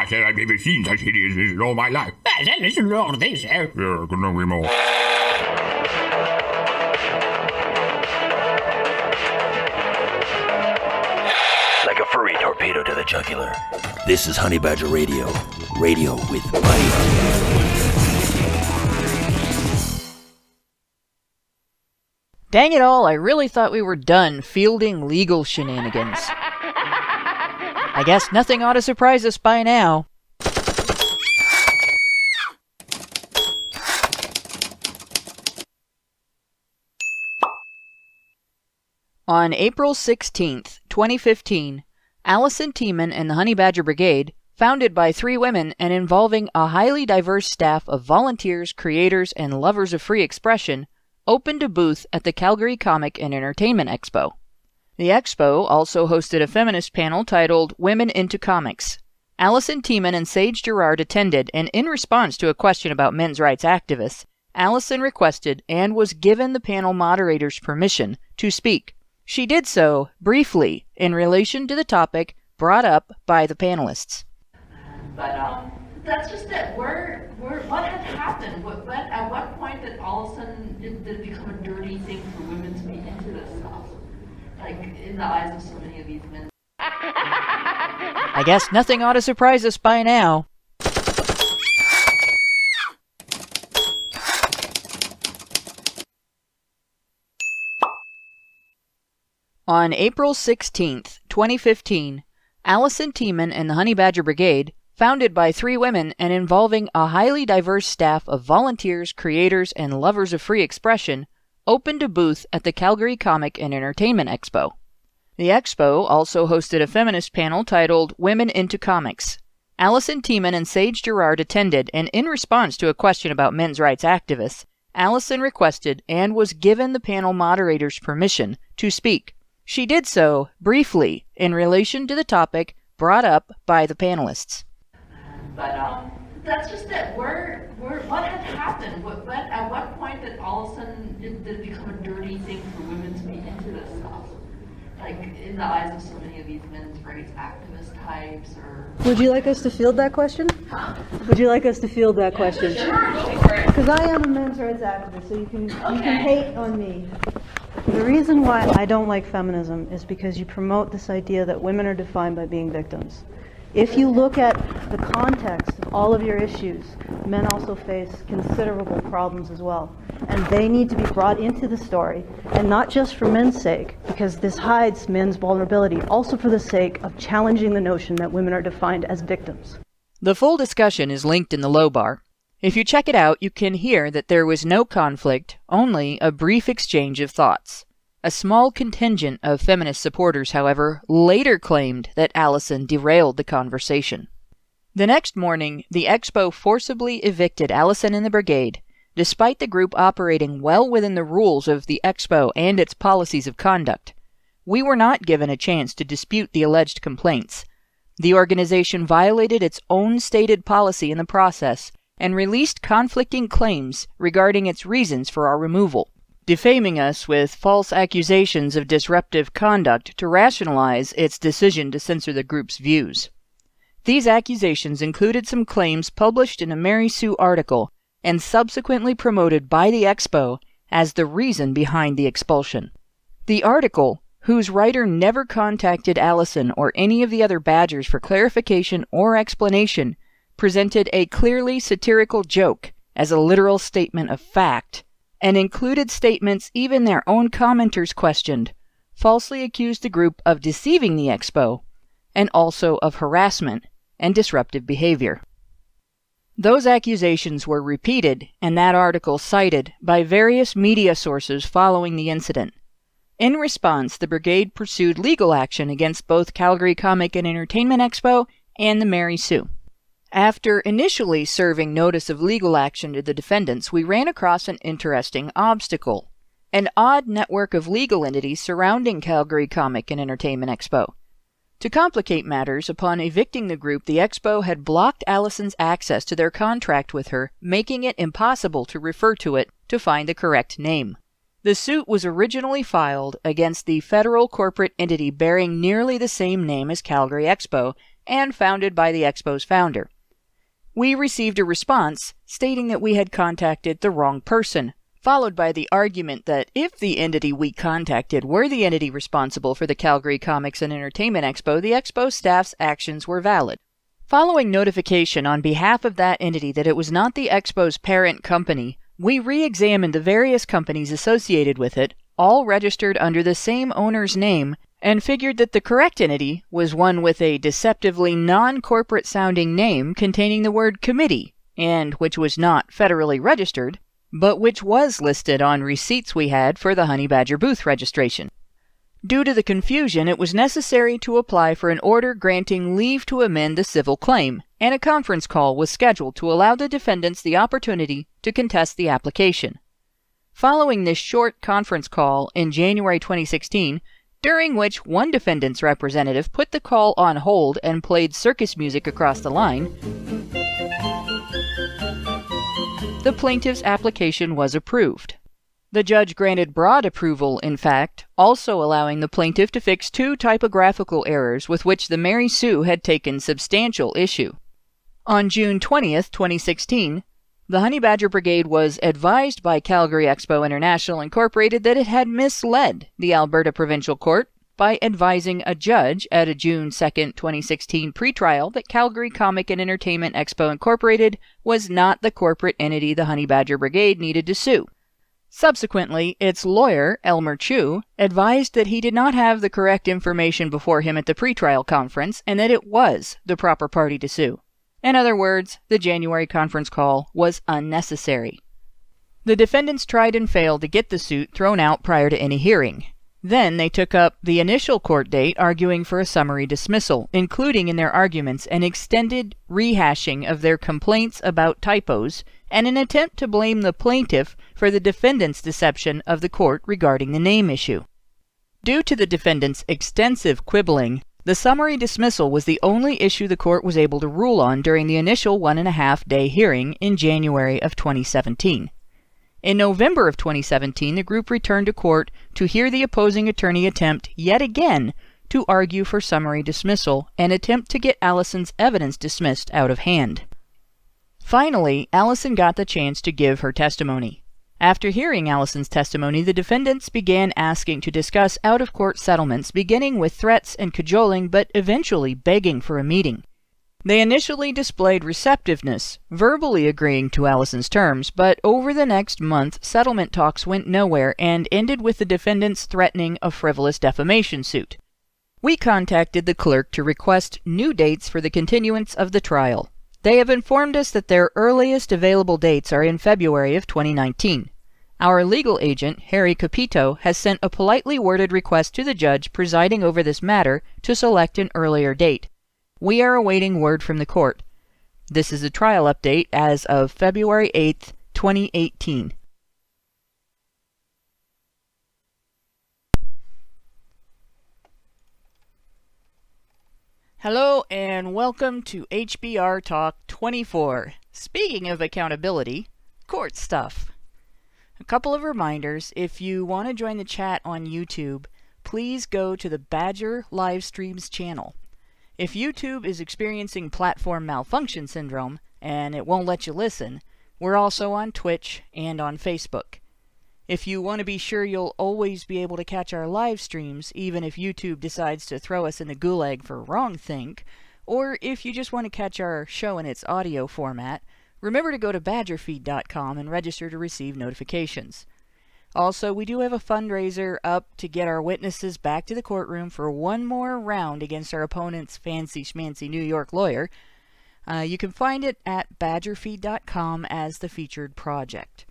said I've never seen such hideousness in all my life. Listen to all this, eh? Yeah, couldn't agree more. Like a furry torpedo to the jugular. This is Honey Badger Radio. Radio with bite. Dang it all, I really thought we were done fielding legal shenanigans. I guess nothing ought to surprise us by now. On April 16th, 2015, Allison Tiemann and the Honey Badger Brigade, founded by 3 women and involving a highly diverse staff of volunteers, creators, and lovers of free expression, opened a booth at the Calgary Comic and Entertainment Expo. The expo also hosted a feminist panel titled Women into Comics. Allison Tiemann and Sage Gerard attended, and in response to a question about men's rights activists, Allison requested and was given the panel moderator's permission to speak. She did so briefly in relation to the topic brought up by the panelists. But that's just it. What had happened? At what point did all of a sudden did it become a dirty thing for women to be into this stuff? Like, in the eyes of so many of these men. I guess nothing ought to surprise us by now. On April 16th, 2015, Allison Tiemann and the Honey Badger Brigade, founded by 3 women and involving a highly diverse staff of volunteers, creators, and lovers of free expression, opened a booth at the Calgary Comic and Entertainment Expo. The expo also hosted a feminist panel titled Women into Comics. Allison Tiemann and Sage Gerard attended, and in response to a question about men's rights activists, Allison requested and was given the panel moderator's permission to speak. She did so briefly in relation to the topic brought up by the panelists. But that's just it. What had happened? At what point did all of a sudden did it become a dirty thing for women to be into this stuff? Like, in the eyes of so many of these men's rights activist types, or... Would you like us to field that question? Huh? Would you like us to field that question? Sure, go for it. Because I am a men's rights activist, so you can hate on me. The reason why I don't like feminism is because you promote this idea that women are defined by being victims. If you look at the context of all of your issues, men also face considerable problems as well. And they need to be brought into the story, and not just for men's sake, because this hides men's vulnerability, also for the sake of challenging the notion that women are defined as victims. The full discussion is linked in the low bar. If you check it out, you can hear that there was no conflict, only a brief exchange of thoughts. A small contingent of feminist supporters, however, later claimed that Allison derailed the conversation. The next morning, the expo forcibly evicted Allison and the brigade, despite the group operating well within the rules of the expo and its policies of conduct. We were not given a chance to dispute the alleged complaints. The organization violated its own stated policy in the process and released conflicting claims regarding its reasons for our removal, defaming us with false accusations of disruptive conduct to rationalize its decision to censor the group's views. These accusations included some claims published in a Mary Sue article and subsequently promoted by the expo as the reason behind the expulsion. The article, whose writer never contacted Allison or any of the other Badgers for clarification or explanation, presented a clearly satirical joke as a literal statement of fact, and included statements even their own commenters questioned, falsely accused the group of deceiving the expo, and also of harassment and disruptive behavior. Those accusations were repeated, and that article cited, by various media sources following the incident. In response, the brigade pursued legal action against both Calgary Comic and Entertainment Expo and the Mary Sue. After initially serving notice of legal action to the defendants, we ran across an interesting obstacle: an odd network of legal entities surrounding Calgary Comic and Entertainment Expo. To complicate matters, upon evicting the group, the Expo had blocked Allison's access to their contract with her, making it impossible to refer to it to find the correct name. The suit was originally filed against the federal corporate entity bearing nearly the same name as Calgary Expo, and founded by the Expo's founder. We received a response stating that we had contacted the wrong person, followed by the argument that if the entity we contacted were the entity responsible for the Calgary Comics and Entertainment Expo, the Expo staff's actions were valid. Following notification on behalf of that entity that it was not the Expo's parent company, we re-examined the various companies associated with it, all registered under the same owner's name, and figured that the correct entity was one with a deceptively non-corporate sounding name containing the word committee, and which was not federally registered, but which was listed on receipts we had for the Honey Badger booth registration. Due to the confusion, it was necessary to apply for an order granting leave to amend the civil claim, and a conference call was scheduled to allow the defendants the opportunity to contest the application. Following this short conference call in January 2016, during which one defendant's representative put the call on hold and played circus music across the line, the plaintiff's application was approved. The judge granted broad approval, in fact, also allowing the plaintiff to fix 2 typographical errors with which the Mary Sue had taken substantial issue. On June 20th, 2016, the Honey Badger Brigade was advised by Calgary Expo International Incorporated that it had misled the Alberta Provincial Court by advising a judge at a June 2nd, 2016 pretrial that Calgary Comic and Entertainment Expo Incorporated was not the corporate entity the Honey Badger Brigade needed to sue. Subsequently, its lawyer, Elmer Chu, advised that he did not have the correct information before him at the pretrial conference and that it was the proper party to sue. In other words, the January conference call was unnecessary. The defendants tried and failed to get the suit thrown out prior to any hearing. Then they took up the initial court date arguing for a summary dismissal, including in their arguments an extended rehashing of their complaints about typos and an attempt to blame the plaintiff for the defendant's deception of the court regarding the name issue. Due to the defendant's extensive quibbling, the summary dismissal was the only issue the court was able to rule on during the initial 1.5-day hearing in January of 2017. In November of 2017, the group returned to court to hear the opposing attorney attempt yet again to argue for summary dismissal and attempt to get Allison's evidence dismissed out of hand. Finally, Allison got the chance to give her testimony. After hearing Allison's testimony, the defendants began asking to discuss out-of-court settlements, beginning with threats and cajoling, but eventually begging for a meeting. They initially displayed receptiveness, verbally agreeing to Allison's terms, but over the next month, settlement talks went nowhere and ended with the defendants threatening a frivolous defamation suit. We contacted the clerk to request new dates for the continuance of the trial. They have informed us that their earliest available dates are in February of 2019. Our legal agent, Harry Capito, has sent a politely worded request to the judge presiding over this matter to select an earlier date. We are awaiting word from the court. This is a trial update as of February 8th, 2018. Hello and welcome to HBR Talk 24. Speaking of accountability, court stuff. A couple of reminders. If you want to join the chat on YouTube, please go to the Badger Livestreams channel. If YouTube is experiencing platform malfunction syndrome and it won't let you listen, we're also on Twitch and on Facebook. If you want to be sure you'll always be able to catch our live streams, even if YouTube decides to throw us in the gulag for wrongthink, or if you just want to catch our show in its audio format, remember to go to badgerfeed.com and register to receive notifications. Also, we do have a fundraiser up to get our witnesses back to the courtroom for one more round against our opponent's fancy-schmancy New York lawyer. You can find it at badgerfeed.com as the featured project.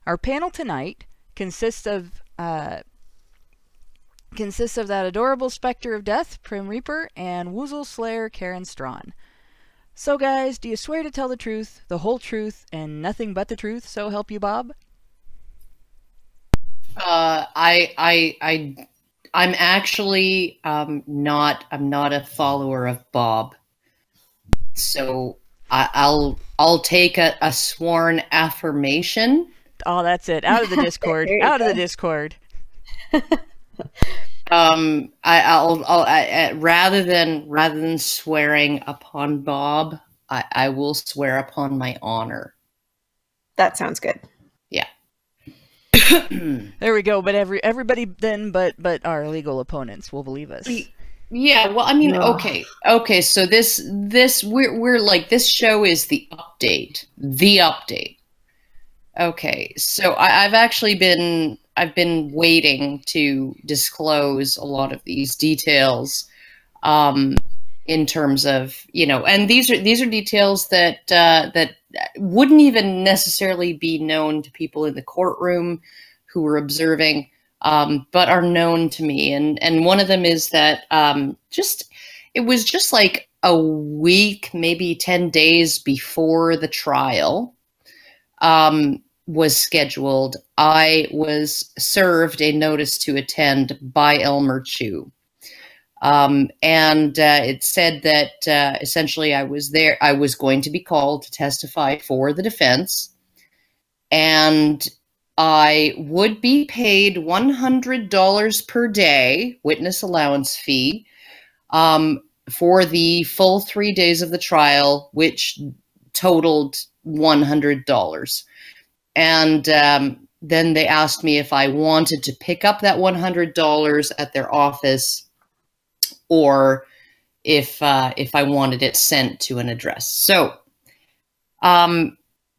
Our panel tonight consists of that adorable specter of death, Prim Reaper, and Woozle Slayer, Karen Strawn. So guys, do you swear to tell the truth, the whole truth, and nothing but the truth, so help you Bob? I'm actually not a follower of Bob, so I'll take a sworn affirmation. Oh, that's it. Out of the Discord. Out of the Discord. Rather than swearing upon Bob, I will swear upon my honor. That sounds good. Yeah. There we go. But everybody then, but our legal opponents will believe us. Yeah. Well, I mean, okay. So this we're like, this show is the update. The update. Okay. So I've been waiting to disclose a lot of these details, in terms of, and these are details that wouldn't even necessarily be known to people in the courtroom who were observing, but are known to me. And one of them is that it was just like a week, maybe 10 days before the trial was scheduled, I was served a notice to attend by Elmer Chu. And it said that essentially I was going to be called to testify for the defense, and I would be paid $100 per day, witness allowance fee, for the full 3 days of the trial, which totaled $100. And then they asked me if I wanted to pick up that $100 at their office, or if I wanted it sent to an address. So,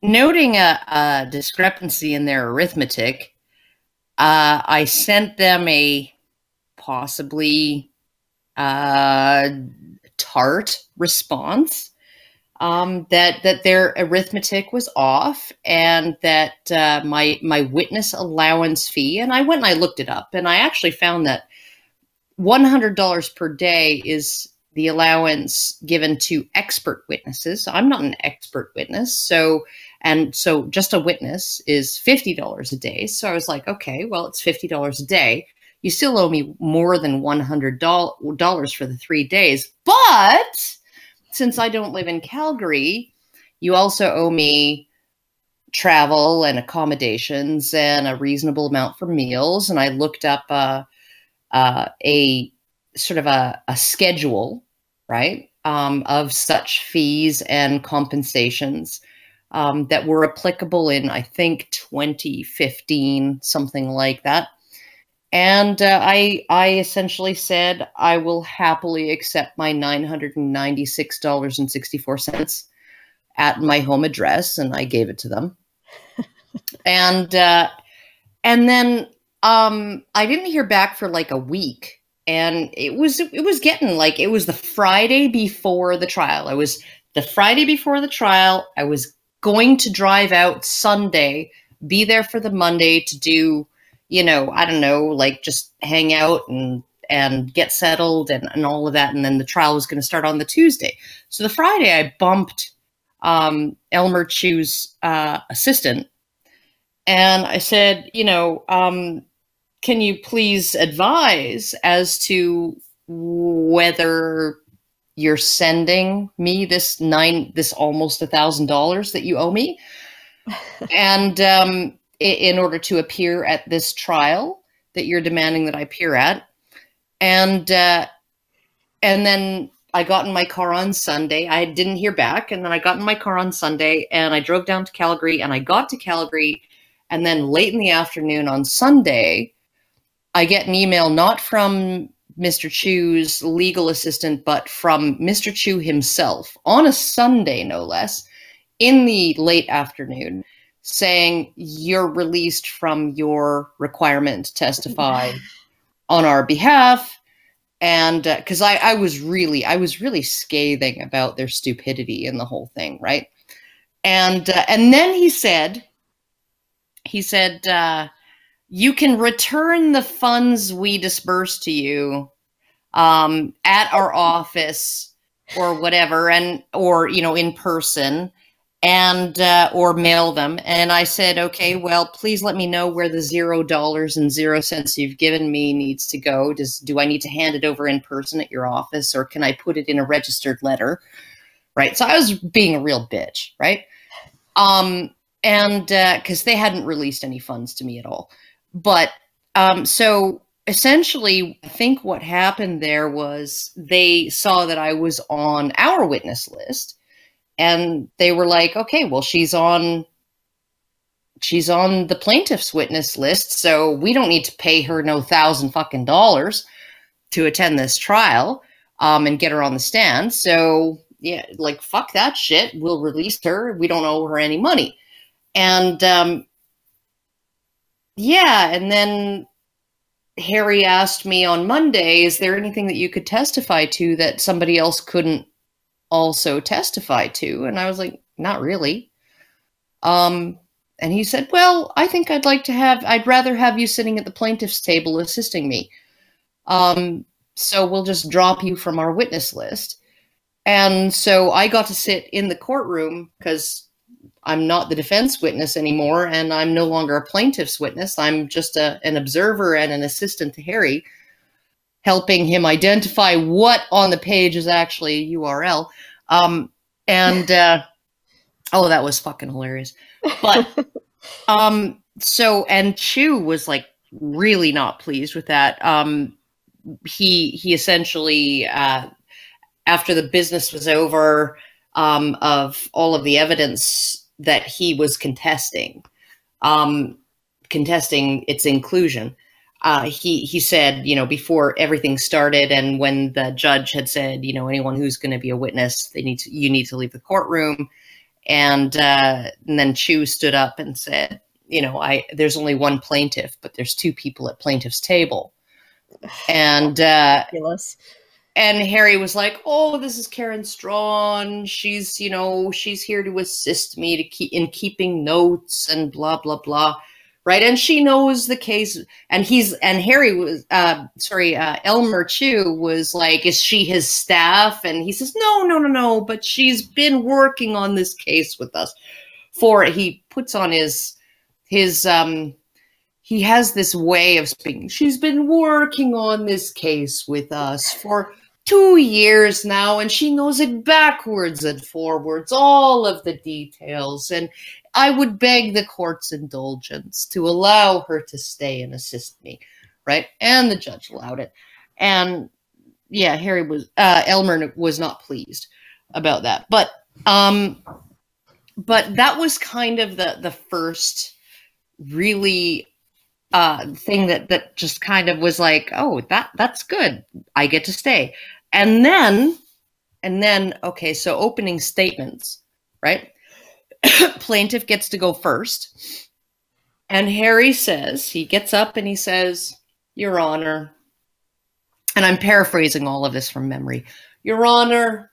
noting a discrepancy in their arithmetic, I sent them a possibly tart response, that their arithmetic was off, and that my witness allowance fee, and I went and I looked it up, and I actually found that $100 per day is the allowance given to expert witnesses. I'm not an expert witness, so just a witness is $50 a day. So I was like, okay, well, it's $50 a day. You still owe me more than $100 for the 3 days, but since I don't live in Calgary, you also owe me travel and accommodations and a reasonable amount for meals. And I looked up a sort of a schedule, right, of such fees and compensations that were applicable in, I think, 2015, something like that. And I essentially said, I will happily accept my $996.64 at my home address, and I gave it to them. And then I didn't hear back for like a week, and it was getting like, it was the Friday before the trial. I was going to drive out Sunday, be there for the Monday to do, I don't know, like just hang out and get settled and all of that. And then the trial was going to start on the Tuesday. So the Friday I bumped Elmer Chu's assistant, and I said, can you please advise as to whether you're sending me this almost $1,000 that you owe me, and in order to appear at this trial that you're demanding that I appear at. And then I got in my car on Sunday. I didn't hear back, and then I got in my car on Sunday, and I drove down to Calgary, and I got to Calgary, and then late in the afternoon on Sunday, I get an email not from Mr. Chu's legal assistant, but from Mr. Chu himself, on a Sunday, no less, in the late afternoon, saying, you're released from your requirement to testify on our behalf. And because I was really scathing about their stupidity in the whole thing, right? And then he said, you can return the funds we disperse to you at our office or whatever, or in person, and or mail them. And I said, okay, well, please let me know where the $0.00 you've given me needs to go. Do I need to hand it over in person at your office, or can I put it in a registered letter? Right. So I was being a real bitch, right? And because they hadn't released any funds to me at all. But so essentially, I think what happened there was they saw that I was on our witness list, and they were like, okay, well, she's on the plaintiff's witness list, so we don't need to pay her no $1,000 to attend this trial and get her on the stand. So yeah, like, fuck that shit. We'll release her. We don't owe her any money. And yeah, and then Harry asked me on Monday, is there anything that you could testify to that somebody else couldn't also testify to? And I was like, not really. And he said, well, I think I'd rather have you sitting at the plaintiff's table assisting me. So we'll just drop you from our witness list. And so I got to sit in the courtroom because I'm not the defense witness anymore, and I'm no longer a plaintiff's witness. I'm just an observer and an assistant to Harry, helping him identify what on the page is actually a URL. Oh, that was fucking hilarious. But so, and Chu was like really not pleased with that. He essentially, after the business was over, of all of the evidence that he was contesting its inclusion, he said, before everything started, and when the judge had said, anyone who's going to be a witness, you need to leave the courtroom. And then Chu stood up and said, there's only one plaintiff, but there's two people at plaintiff's table. And and Harry was like, oh, this is Karen Strawn. She's here to assist me in keeping notes and blah, blah, blah. Right. And she knows the case. And Harry was, Elmer Chu was like, is she his staff? And he says, no, but she's been working on this case with us he puts on he has this way of speaking. She's been working on this case with us for 2 years now, and she knows it backwards and forwards, all of the details. And I would beg the court's indulgence to allow her to stay and assist me, right? And the judge allowed it. And yeah, Elmer was not pleased about that. But that was kind of the first really thing that just kind of was like, oh, that's good. I get to stay. And then, okay, so opening statements, right? Plaintiff gets to go first. And Harry he gets up and he says, Your Honor, and I'm paraphrasing all of this from memory. Your Honor,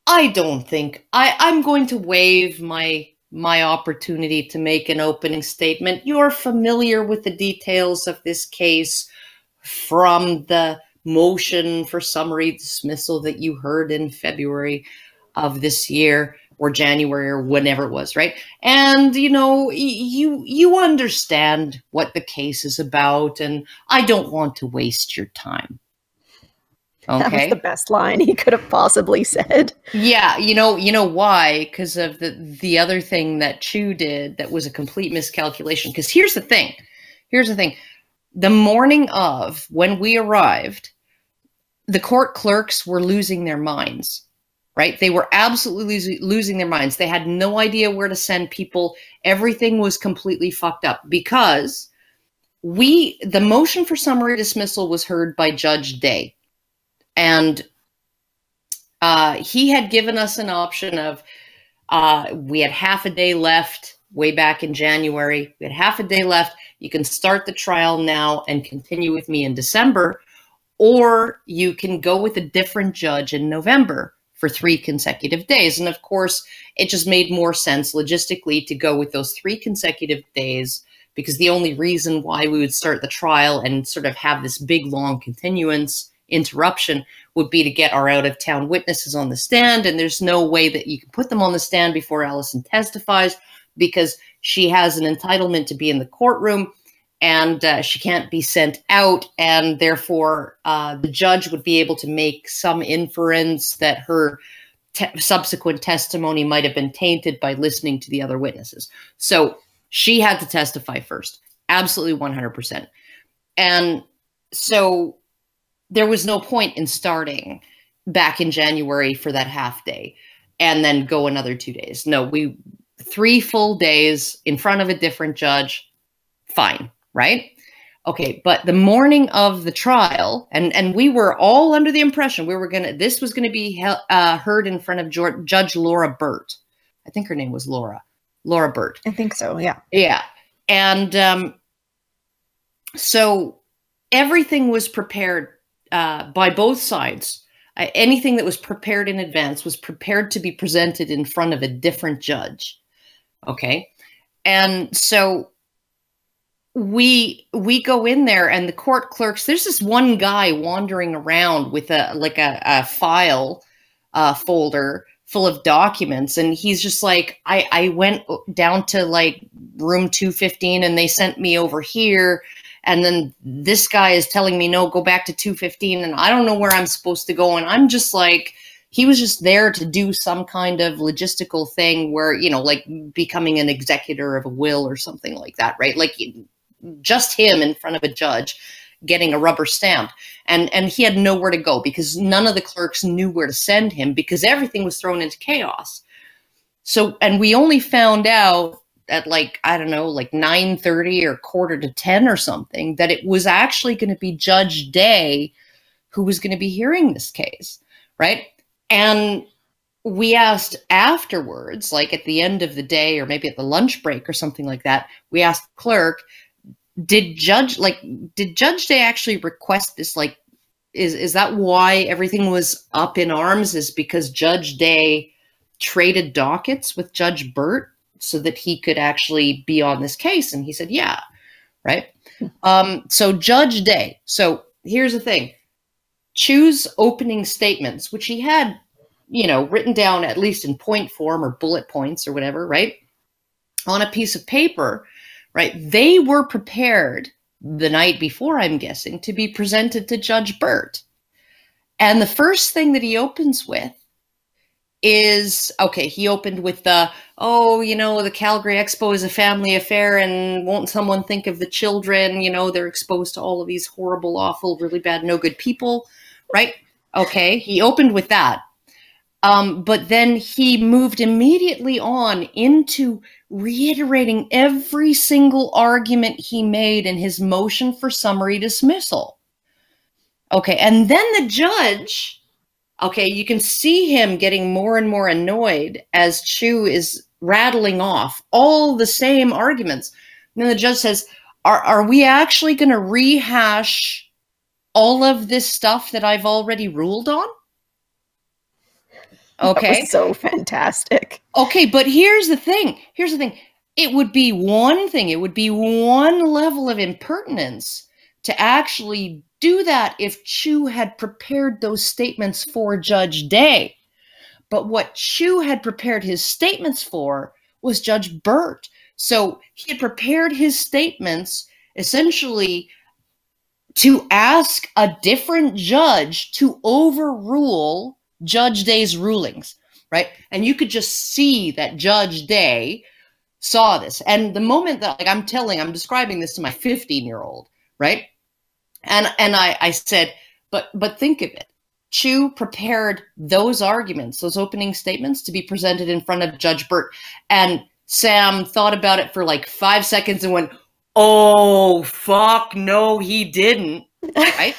I don't think I'm going to waive my opportunity to make an opening statement. You're familiar with the details of this case from the motion for summary dismissal that you heard in February of this year, or January, or whenever it was, right? And, you understand what the case is about, and I don't want to waste your time. Okay. That was the best line he could have possibly said. Yeah, you know why? Because of the other thing that Chu did that was a complete miscalculation. Because here's the thing. The morning of, when we arrived, the court clerks were losing their minds, right? They were absolutely losing their minds. They had no idea where to send people. Everything was completely fucked up because the motion for summary dismissal was heard by Judge Day. And he had given us an option of, we had half a day left way back in January. We had half a day left. You can start the trial now and continue with me in December, or you can go with a different judge in November for 3 consecutive days. And of course, it just made more sense logistically to go with those 3 consecutive days, because the only reason why we would start the trial and sort of have this big, long continuance interruption would be to get our out-of-town witnesses on the stand. And there's no way that you can put them on the stand before Allison testifies, because she has an entitlement to be in the courtroom, and she can't be sent out. And therefore, the judge would be able to make some inference that her subsequent testimony might have been tainted by listening to the other witnesses. So she had to testify first. Absolutely 100%. And so there was no point in starting back in January for that half day and then go another 2 days. No, 3 full days in front of a different judge. Fine, right? Okay, but the morning of the trial, and we were all under the impression this was gonna be heard in front of Judge Laura Burt. I think her name was Laura Burt. I think so, yeah. Yeah, and so everything was prepared by both sides. Anything that was prepared in advance was prepared to be presented in front of a different judge. Okay, and so we go in there, and the court clerks, there's this one guy wandering around with a file folder full of documents, and he's just like, I went down to like room 215 and they sent me over here, and then this guy is telling me, no, go back to 215, and I don't know where I'm supposed to go. And I'm just like, he was just there to do some kind of logistical thing where, you know, like becoming an executor of a will or something like that, right? Like just him in front of a judge getting a rubber stamp. And he had nowhere to go because none of the clerks knew where to send him because everything was thrown into chaos. So, and we only found out at like, I don't know, like 9:30 or 9:45 or something, that it was actually going to be Judge Day who was going to be hearing this case, right? And we asked afterwards, like at the end of the day or maybe at the lunch break or something like that, we asked the clerk, did Judge Day actually request this? Like, is that why everything was up in arms, is because Judge Day traded dockets with Judge Burt so that he could actually be on this case? And he said, yeah, right? So Judge Day, so here's the thing. Chu's opening statements, which he had, you know, written down at least in point form or bullet points or whatever, right? On a piece of paper, right? They were prepared the night before, I'm guessing, to be presented to Judge Burt. And the first thing that he opens with is, okay, he opened with the, oh, you know, the Calgary Expo is a family affair, and won't someone think of the children? You know, they're exposed to all of these horrible, awful, really bad, no good people, right? Okay, he opened with that. But then he moved immediately on into reiterating every single argument he made in his motion for summary dismissal. Okay, and then the judge, okay, you can see him getting more and more annoyed as Chu is rattling off all the same arguments. And then the judge says, are we actually going to rehash all of this stuff that I've already ruled on? Okay. That was so fantastic. Okay, but here's the thing. Here's the thing. It would be one thing. It would be one level of impertinence to actually do that if Chu had prepared those statements for Judge Day. But what Chu had prepared his statements for was Judge Burt. So he had prepared his statements essentially to ask a different judge to overrule Judge Day's rulings, right? And you could just see that Judge Day saw this. And the moment that, like, I'm describing this to my 15-year-old, right? And I said, but think of it. Chu prepared those arguments, those opening statements, to be presented in front of Judge Burt. And Sam thought about it for like 5 seconds and went, oh, fuck, no, he didn't. Right?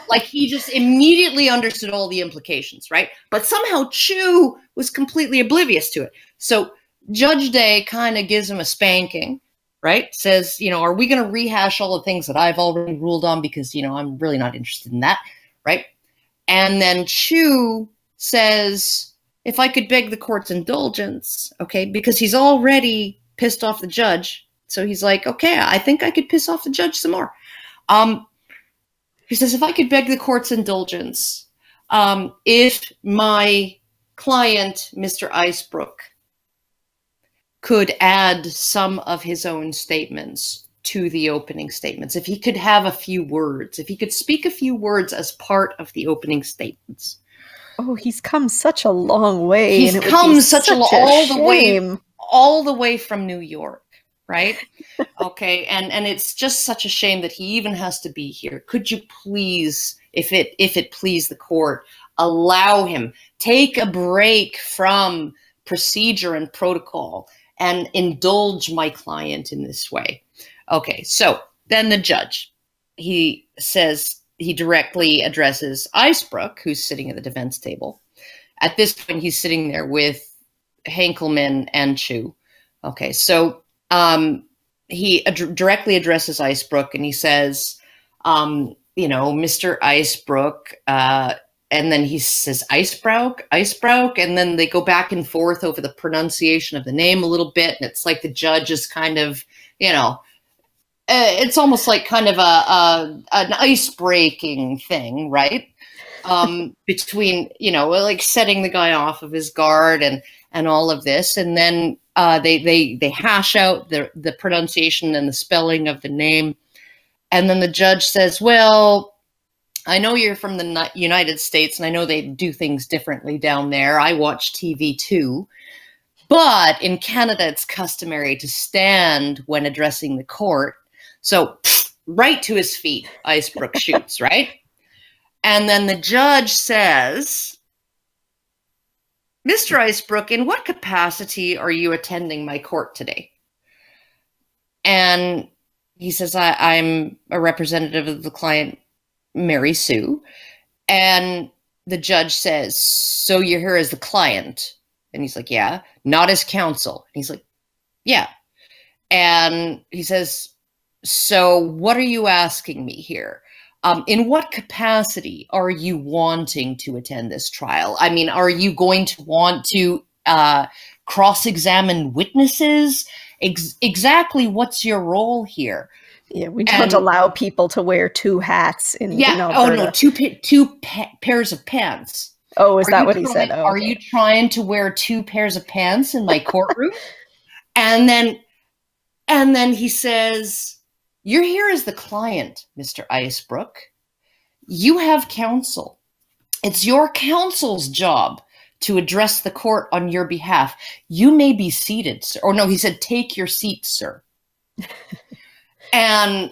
Like, he just immediately understood all the implications, right? But somehow Chu was completely oblivious to it. So Judge Day kind of gives him a spanking, right? Says, you know, are we going to rehash all the things that I've already ruled on? Because, you know, I'm really not interested in that, right? And then Chu says, if I could beg the court's indulgence, okay, because he's already pissed off the judge. So he's like, okay, I think I could piss off the judge some more. He says, if I could beg the court's indulgence, if my client, Mr. Icebrook, could add some of his own statements to the opening statements, if he could have a few words, if he could speak a few words as part of the opening statements. Oh, he's come such a long way. He's come all the way from New York. right? Okay, and it's just such a shame that he even has to be here. Could you please, if it please the court, allow him, take a break from procedure and protocol and indulge my client in this way? Okay, so then the judge, he says, he directly addresses Icebrook, who's sitting at the defense table. At this point, he's sitting there with Henkelman and Chu. Okay, so he directly addresses Icebrook, and he says, Mr. Icebrook, and then he says Icebrook, and then they go back and forth over the pronunciation of the name a little bit, and it's like the judge is kind of, it's almost like kind of an ice-breaking thing, right? Between, like setting the guy off of his guard and all of this, and then they hash out the pronunciation and the spelling of the name, and then the judge says, well, I know you're from the United States, and I know they do things differently down there. I watch TV too. But in Canada, it's customary to stand when addressing the court. So right to his feet, Icebrook shoots, right? And then the judge says, Mr. Icebrook, in what capacity are you attending my court today? And he says, I'm a representative of the client, Mary Sue. And the judge says, so you're here as the client? And he's like, yeah. Not as counsel. And he's like, yeah. And he says, so what are you asking me here? In what capacity are you wanting to attend this trial? I mean, are you going to want to cross-examine witnesses? Exactly what's your role here? Yeah, we don't allow people to wear two hats in Alberta. Oh no, two pairs of pants. Oh, is that what he said? Oh, are you trying to wear two pairs of pants in my courtroom? and then he says, you're here as the client, Mr. Icebrook. You have counsel. It's your counsel's job to address the court on your behalf. You may be seated, sir. Or no, he said, take your seat, sir. And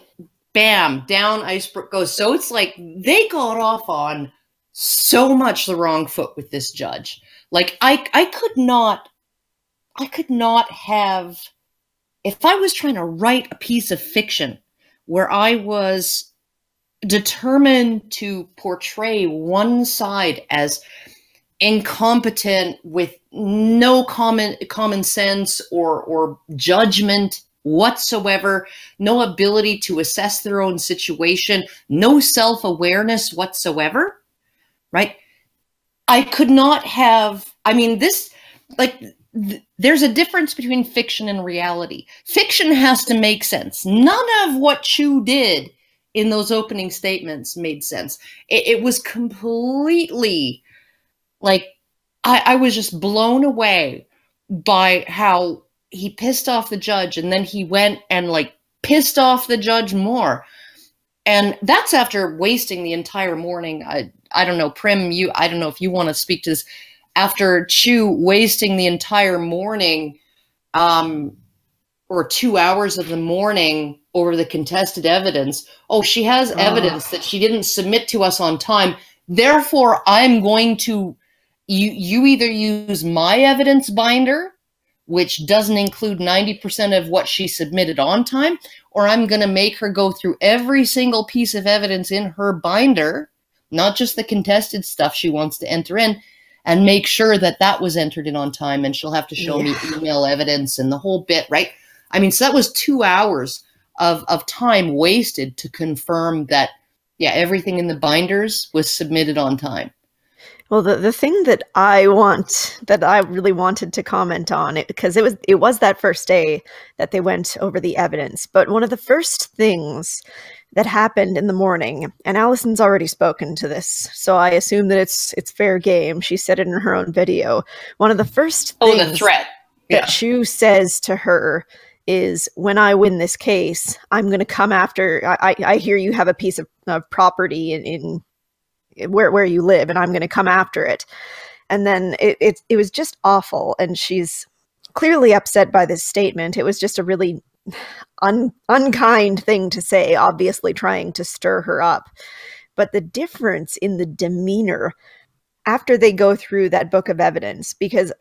bam, down Icebrook goes. So it's like they got off on so much the wrong foot with this judge. Like I could not have, if I was trying to write a piece of fiction where I was determined to portray one side as incompetent with no common sense or judgment whatsoever, no ability to assess their own situation, no self-awareness whatsoever, right? I could not have, I mean, this, like, there's a difference between fiction and reality. Fiction has to make sense. None of what Chu did in those opening statements made sense. It was completely, like, I was just blown away by how he pissed off the judge, and then he went and like pissed off the judge more. And that's after wasting the entire morning. I don't know, Prim, I don't know if you want to speak to this. After Chu wasting the entire morning, or 2 hours of the morning over the contested evidence. Oh, she has evidence that she didn't submit to us on time. Therefore, I'm going to, you either use my evidence binder, which doesn't include 90% of what she submitted on time, or I'm going to make her go through every single piece of evidence in her binder, not just the contested stuff she wants to enter in, and make sure that that was entered in on time, and she'll have to show me email evidence and the whole bit, right? I mean, so that was 2 hours of time wasted to confirm that, yeah, everything in the binders was submitted on time. Well, the thing that I really wanted to comment on it, because it was that first day that they went over the evidence, but one of the first things that happened in the morning, and Allison's already spoken to this, so I assume that it's fair game. She said it in her own video. One of the first things the threat that Chu says to her is, when I win this case, I'm going to come after, I hear you have a piece of property in where you live, and I'm going to come after it. And then it was just awful. And she's clearly upset by this statement. It was just a really unkind thing to say, obviously trying to stir her up. But the difference in the demeanor after they go through that book of evidence, because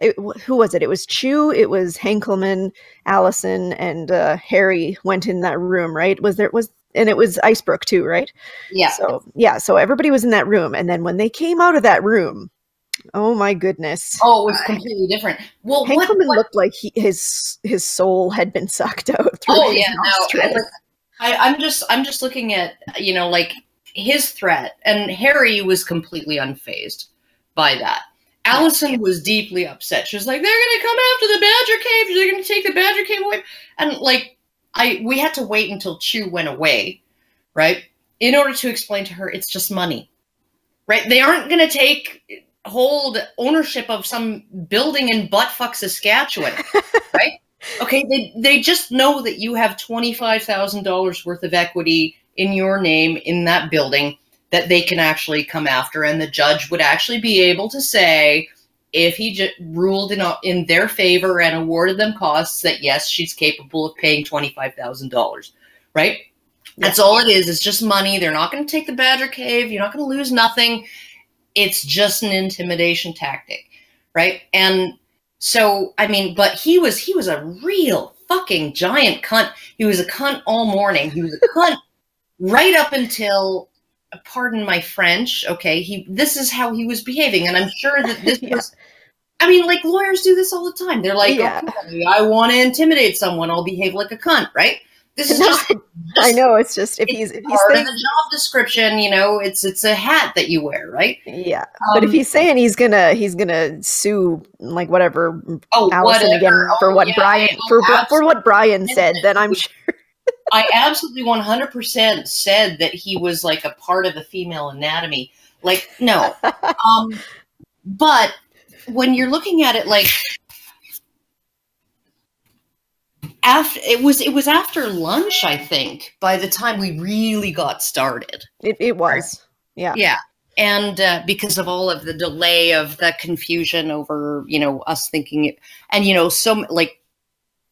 who was it? It was Chu, it was Henkelman, Allison, and Harry went in that room, right? And it was Icebrook too, right? Yeah. So everybody was in that room, and then when they came out of that room, oh my goodness! Oh, it was completely different. Well, Henkelman looked like his soul had been sucked out through his nostrils. I'm just looking at, you know, like his threat, and Harry was completely unfazed by that. Allison was deeply upset. She was like, "They're going to come after the Badger Cave. They're going to take the Badger Cave away." And like, we had to wait until Chu went away, right, in order to explain to her it's just money, right? They aren't going to hold ownership of some building in buttfuck Saskatchewan, right? Okay, they just know that you have $25,000 worth of equity in your name in that building that they can actually come after, and the judge would actually be able to say, if he ruled in their favor and awarded them costs, that yes, she's capable of paying $25,000, right? That's all it is. It's just money. They're not going to take the Badger Cave. You're not going to lose nothing. It's just an intimidation tactic, right? And so, I mean, but he was a real fucking giant cunt. He was a cunt all morning. He was a cunt right up until, pardon my French, okay, this is how he was behaving, and I'm sure that this was, I mean, like, lawyers do this all the time. They're like, okay, I want to intimidate someone, I'll behave like a cunt, right? This is just I know, it's just, if he's part of the job description, you know, it's a hat that you wear, right? Yeah. But if he's saying he's gonna sue, like, whatever, Allison again for what Brian for what Brian said, then I'm sure. I absolutely 100% said that he was like a part of the female anatomy. Like, no. But when you're looking at it, like, it was after lunch, I think, by the time we really got started. It was. Yeah. Yeah. And because of all of the delay of the confusion over, you know, us thinking it, and, you know, so, like,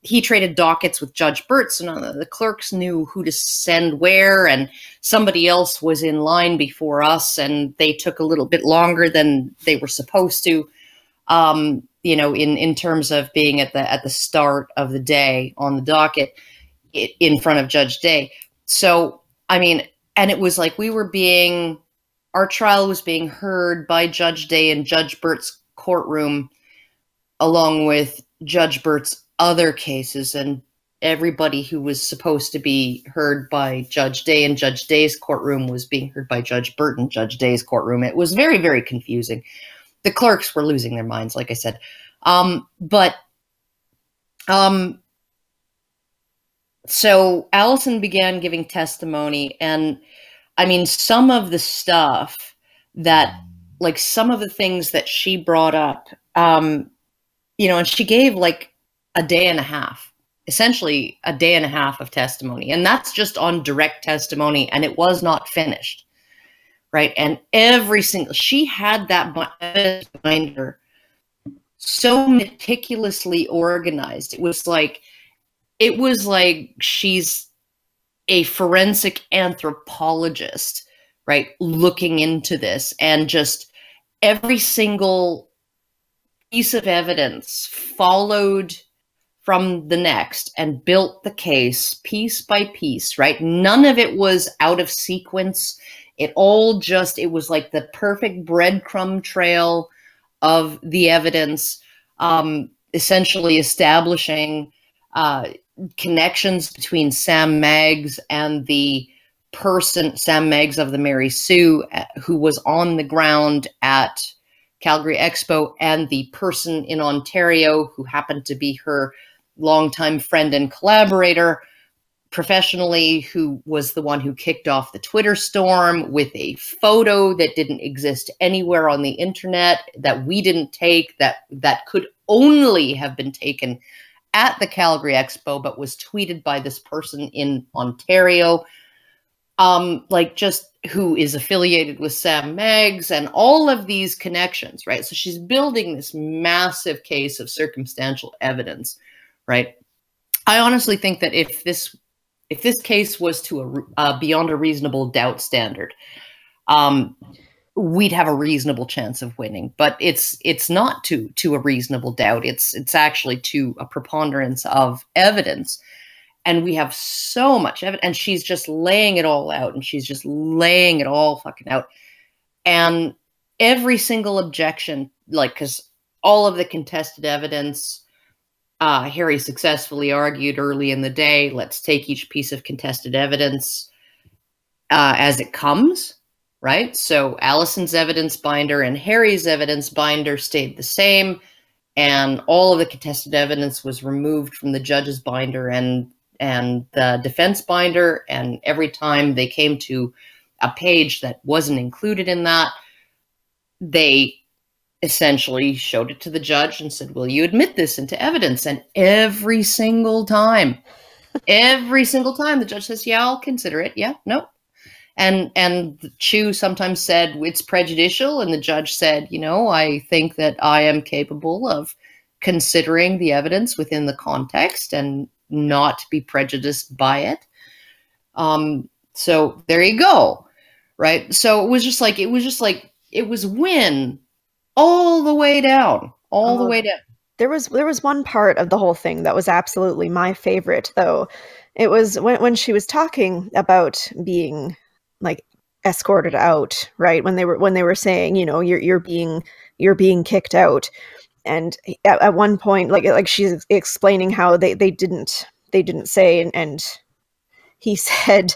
he traded dockets with Judge Burt, so none of the clerks knew who to send where, and somebody else was in line before us, and they took a little bit longer than they were supposed to, you know, in terms of being at the start of the day on the docket in front of Judge Day. So, I mean, and it was like our trial was being heard by Judge Day in Judge Burt's courtroom, along with Judge Burt's other cases, and everybody who was supposed to be heard by Judge Day in Judge Day's courtroom was being heard by Judge Burt in Judge Day's courtroom. It was very, very confusing. The clerks were losing their minds, like I said. So Allison began giving testimony, and I mean, some of the stuff that, like, some of the things that she brought up, you know, and she gave like a day and a half, essentially a day and a half of testimony. And that's just on direct testimony, and it was not finished, right? And she had that binder so meticulously organized. It was like she's a forensic anthropologist, right? Looking into this, and just every single piece of evidence followed from the next and built the case piece by piece, right? None of it was out of sequence. It was like the perfect breadcrumb trail of the evidence, essentially establishing connections between Sam Maggs and the person, Sam Maggs of the Mary Sue, who was on the ground at Calgary Expo, and the person in Ontario who happened to be her longtime friend and collaborator professionally, who was the one who kicked off the Twitter storm with a photo that didn't exist anywhere on the internet, that we didn't take, that could only have been taken at the Calgary Expo, but was tweeted by this person in Ontario, like, just who is affiliated with Sam Maggs, and all of these connections, right? So she's building this massive case of circumstantial evidence, right? I honestly think that if this case was to a beyond a reasonable doubt standard, we'd have a reasonable chance of winning. But it's not to a reasonable doubt. It's actually to a preponderance of evidence. And we have so much evidence, and she's just laying it all out, and she's just laying it all fucking out. And every single objection, like, because all of the contested evidence, Harry successfully argued early in the day, let's take each piece of contested evidence as it comes, right? So Allison's evidence binder and Harry's evidence binder stayed the same, and all of the contested evidence was removed from the judge's binder and the defense binder, and every time they came to a page that wasn't included in that, they essentially showed it to the judge and said, will you admit this into evidence? And every single time the judge says, yeah, I'll consider it. Yeah, no. And Chu sometimes said it's prejudicial, and the judge said, I think that I am capable of considering the evidence within the context and not be prejudiced by it. So there you go. Right. So it was win all the way down, the way down. There was one part of the whole thing that was absolutely my favorite, though. It was when she was talking about being like escorted out, right? When they were saying, you're being kicked out. And at one point, like she's explaining how they didn't say, and he said,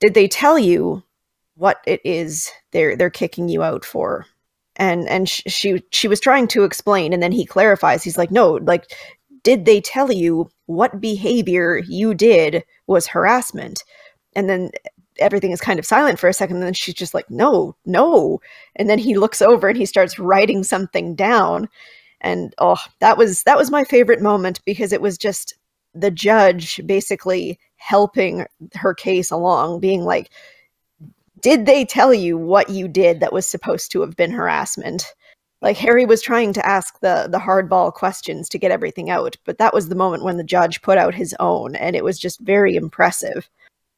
did they tell you what it is they're kicking you out for? And she was trying to explain, and then he clarifies. He's like, no, like, did they tell you what behavior you did was harassment? And then everything is kind of silent for a second, and then she's just like, no. And then he looks over and he starts writing something down. And that was my favorite moment, because it was just the judge basically helping her case along, being like, did they tell you what you did that was supposed to have been harassment? Like, Harry was trying to ask the hardball questions to get everything out, but that was the moment when the judge put out his own, and it was just very impressive.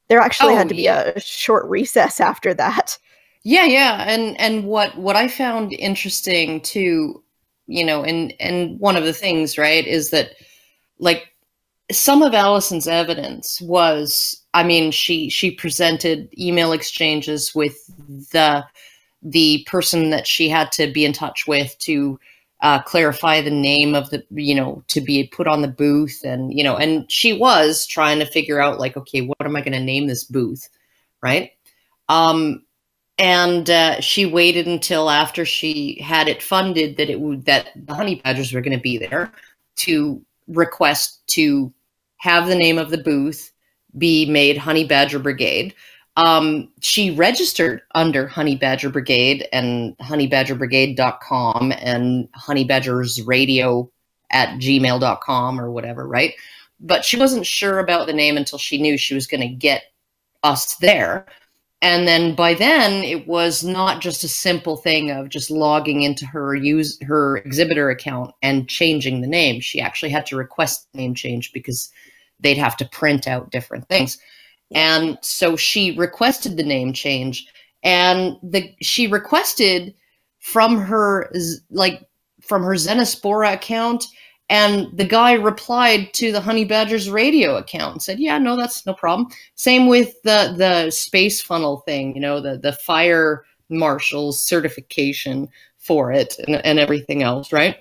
There actually had to be a short recess after that. Yeah. And what I found interesting too, and one of the things, right, is that, like, some of Allison's evidence was, she presented email exchanges with the person that she had to be in touch with to clarify the name of the, to be put on the booth. And, and she was trying to figure out, like, okay, what am I going to name this booth? Right. And she waited until after she had it funded that the Honey Badgers were going to be there to request to have the name of the booth be made Honey Badger Brigade. She registered under Honey Badger Brigade and honeybadgerbrigade.com and honeybadgersradio@gmail.com or whatever, right? But she wasn't sure about the name until she knew she was going to get us there. And then by then, it was not just a simple thing of just logging into her exhibitor account and changing the name. She actually had to request the name change because they'd have to print out different things. And so she requested the name change, and she requested from her Xenospora account, and the guy replied to the Honey Badgers radio account and said, yeah, no, that's no problem. Same with the space funnel thing, the fire marshal's certification for it and everything else, right?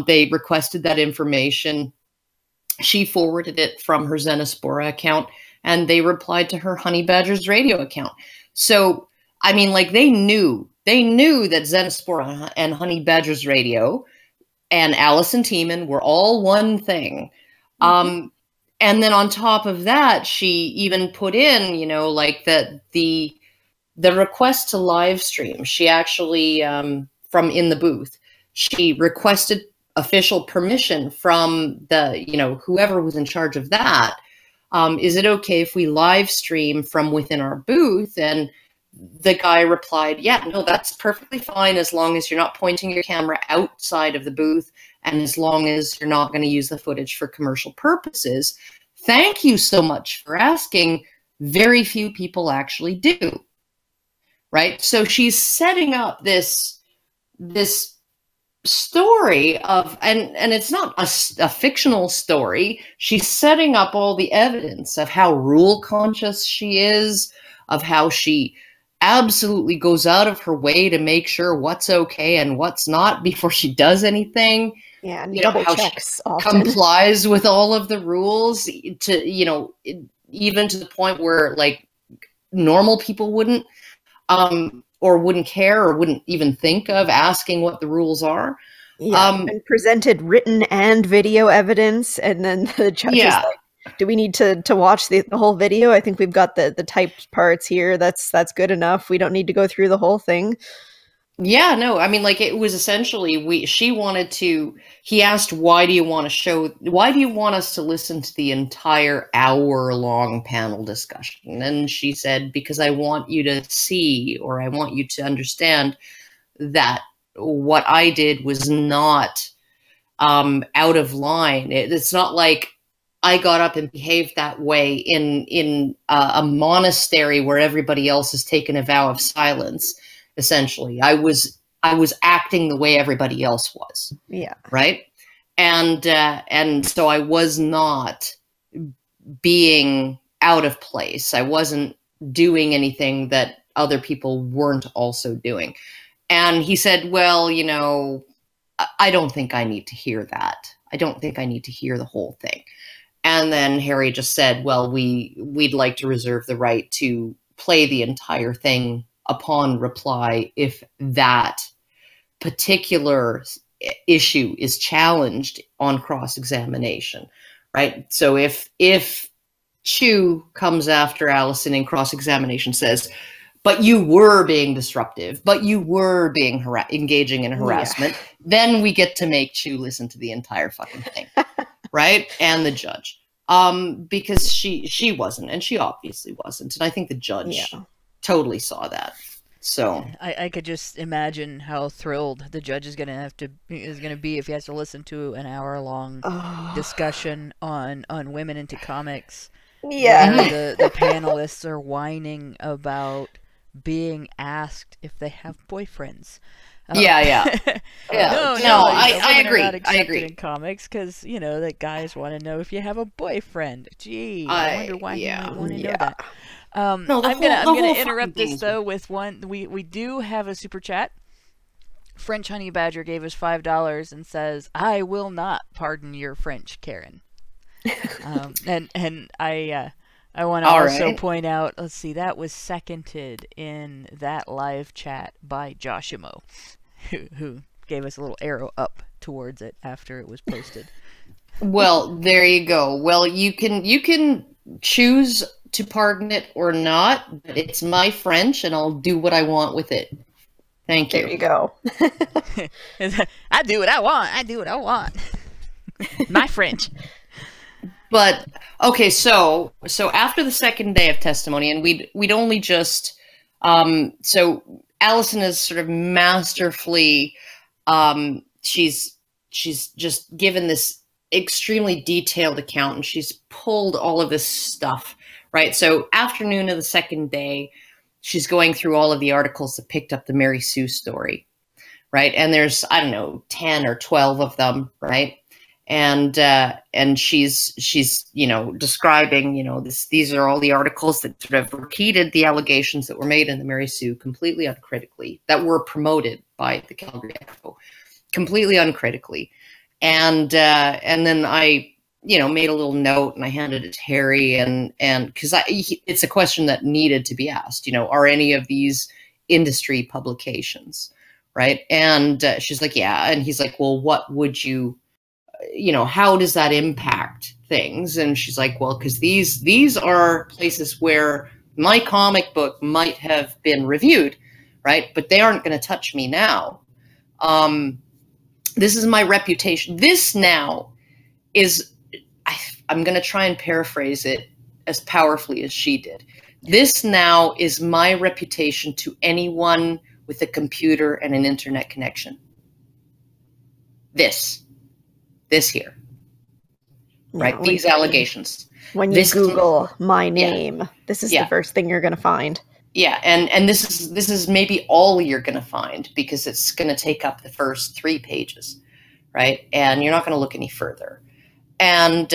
They requested that information. She forwarded it from her Xenospora account, and they replied to her Honey Badgers radio account. So, they knew that Xenospora and Honey Badgers radio and Allison Tiemann were all one thing. Mm-hmm. And then on top of that, she even put in, the request to live stream. She actually, from in the booth, she requested official permission from the, whoever was in charge of that. Is it okay if we live stream from within our booth? And the guy replied, yeah, no, that's perfectly fine as long as you're not pointing your camera outside of the booth And as long as you're not going to use the footage for commercial purposes, thank you so much for asking. Very few people actually do. Right? So she's setting up this story of, and it's not a fictional story. She's setting up all the evidence of how rule conscious she is, of how she absolutely goes out of her way to make sure what's okay and what's not before she does anything. Yeah, and double checks often. Complies with all of the rules to, even to the point where like normal people wouldn't, or wouldn't care or wouldn't even think of asking what the rules are. Yeah, and presented written and video evidence, and then the judge is like, do we need to watch the whole video? I think we've got the typed parts here. That's good enough. We don't need to go through the whole thing. Yeah, no, I mean, like, it was essentially, he asked, why do you want us to listen to the entire hour-long panel discussion? And she said, because I want you to see, or I want you to understand that what I did was not out of line. It's not like I got up and behaved that way in a monastery where everybody else has taken a vow of silence. Essentially, I was acting the way everybody else was. Yeah. Right. And so I was not being out of place. I wasn't doing anything that other people weren't also doing. And he said, well, I don't think I need to hear that. I don't think I need to hear the whole thing. And then Harry just said, well, we'd like to reserve the right to play the entire thing upon reply if that particular issue is challenged on cross-examination, right? So if Chu comes after Allison in cross-examination, says, but you were being disruptive, but you were being engaging in harassment, then we get to make Chu listen to the entire fucking thing, right? And the judge. Because she wasn't, and she obviously wasn't. And I think the judge totally saw that. So I could just imagine how thrilled the judge is gonna be if he has to listen to an hour-long discussion on women into comics. Yeah. The panelists are whining about being asked if they have boyfriends. Yeah. No, I agree. Not accepted I agree. in comics because that guys want to know if you have a boyfriend. Gee, I wonder why you might want to know that. I'm gonna interrupt this though with one. We do have a super chat. French Honey Badger gave us $5 and says, "I will not pardon your French, Karen." And I want to also point out. Let's see, that was seconded in that live chat by Joshimo, who gave us a little arrow up towards it after it was posted. Well, there you go. Well, you can choose to pardon it or not, but it's my French and I'll do what I want with it. Thank you. There you go. I do what I want. I do what I want. My French. But okay, so after the second day of testimony, and we'd only just so Allison is sort of masterfully she's just given this extremely detailed account, and she's pulled all of this stuff, right? So afternoon of the second day, she's going through all of the articles that picked up the Mary Sue story, right? And there's, I don't know, 10 or 12 of them, right? And she's describing, these are all the articles that sort of repeated the allegations that were made in the Mary Sue completely uncritically, that were promoted by the Calgary Echo, completely uncritically. And then I, made a little note and I handed it to Harry, and because it's a question that needed to be asked, are any of these industry publications, right? And she's like, yeah. And he's like, well, what would you, how does that impact things? And she's like, well, because these are places where my comic book might have been reviewed, right? But they aren't going to touch me now. This is my reputation. This now is, I'm going to try and paraphrase it as powerfully as she did. This now is my reputation to anyone with a computer and an internet connection. This. this here, right? Yeah, These allegations. When you Google my name, this is the first thing you're going to find. Yeah, and this is maybe all you're going to find, because it's going to take up the first 3 pages, right? And you're not going to look any further. And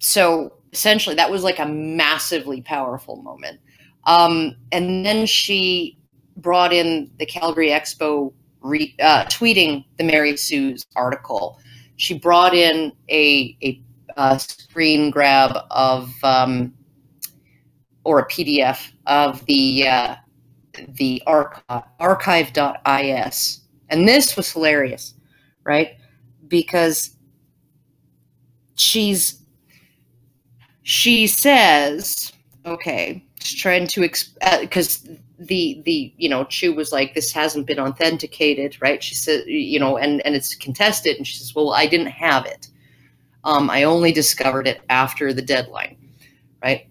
so essentially that was like a massively powerful moment. And then she brought in the Calgary Expo tweeting the Mary Sue's article. She brought in a screen grab of or a PDF of the archive.is. And this was hilarious, right? Because she says, okay, she's trying to, because the Chu was like, this hasn't been authenticated, right? She said, and it's contested. And she says, well, I didn't have it. I only discovered it after the deadline, right?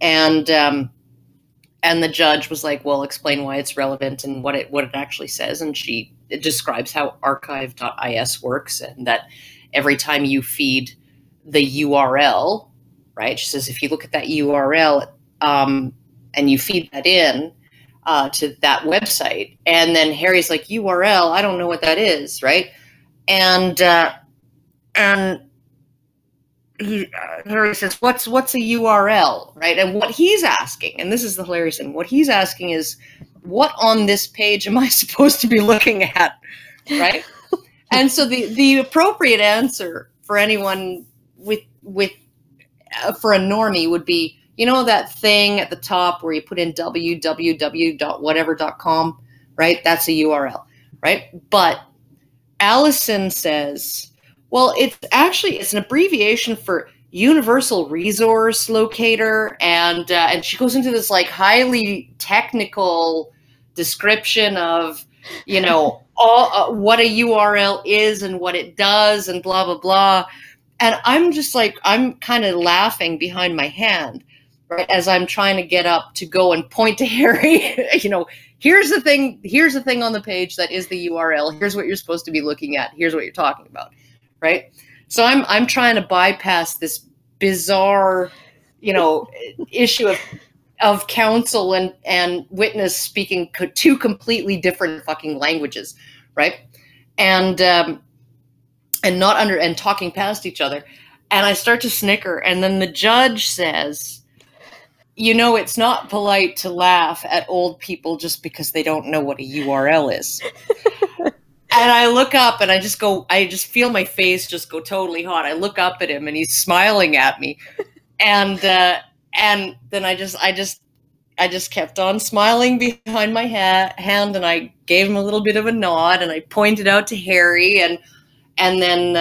And the judge was like, well, explain why it's relevant and what it actually says. And it describes how archive.is works, and that every time you feed the URL, right? She says, if you look at that URL and you feed that in to that website, and then Harry's like, URL, I don't know what that is, right? And Harry says, what's a URL, right? And what he's asking, and this is the hilarious thing, what he's asking is, what on this page am I supposed to be looking at, right? And so the appropriate answer for anyone for a normie would be, that thing at the top where you put in www.whatever.com, right? That's a URL, right? But Allison says, well, it's an abbreviation for Universal Resource Locator, and she goes into this like highly technical description of, all what a URL is and what it does and blah blah blah, and I'm just like, I'm kind of laughing behind my hand, right, as I'm trying to get up to go and point to Harry, here's the thing on the page that is the URL. Here's what you're supposed to be looking at. Here's what you're talking about. Right. So I'm trying to bypass this bizarre, issue of counsel and witness speaking 2 completely different fucking languages. Right. And talking past each other. And I start to snicker. And then the judge says, it's not polite to laugh at old people just because they don't know what a URL is. And I look up and I just feel my face just go totally hot. I look up at him and he's smiling at me. And then I just kept on smiling behind my hand, and I gave him a little bit of a nod, and I pointed out to Harry, and then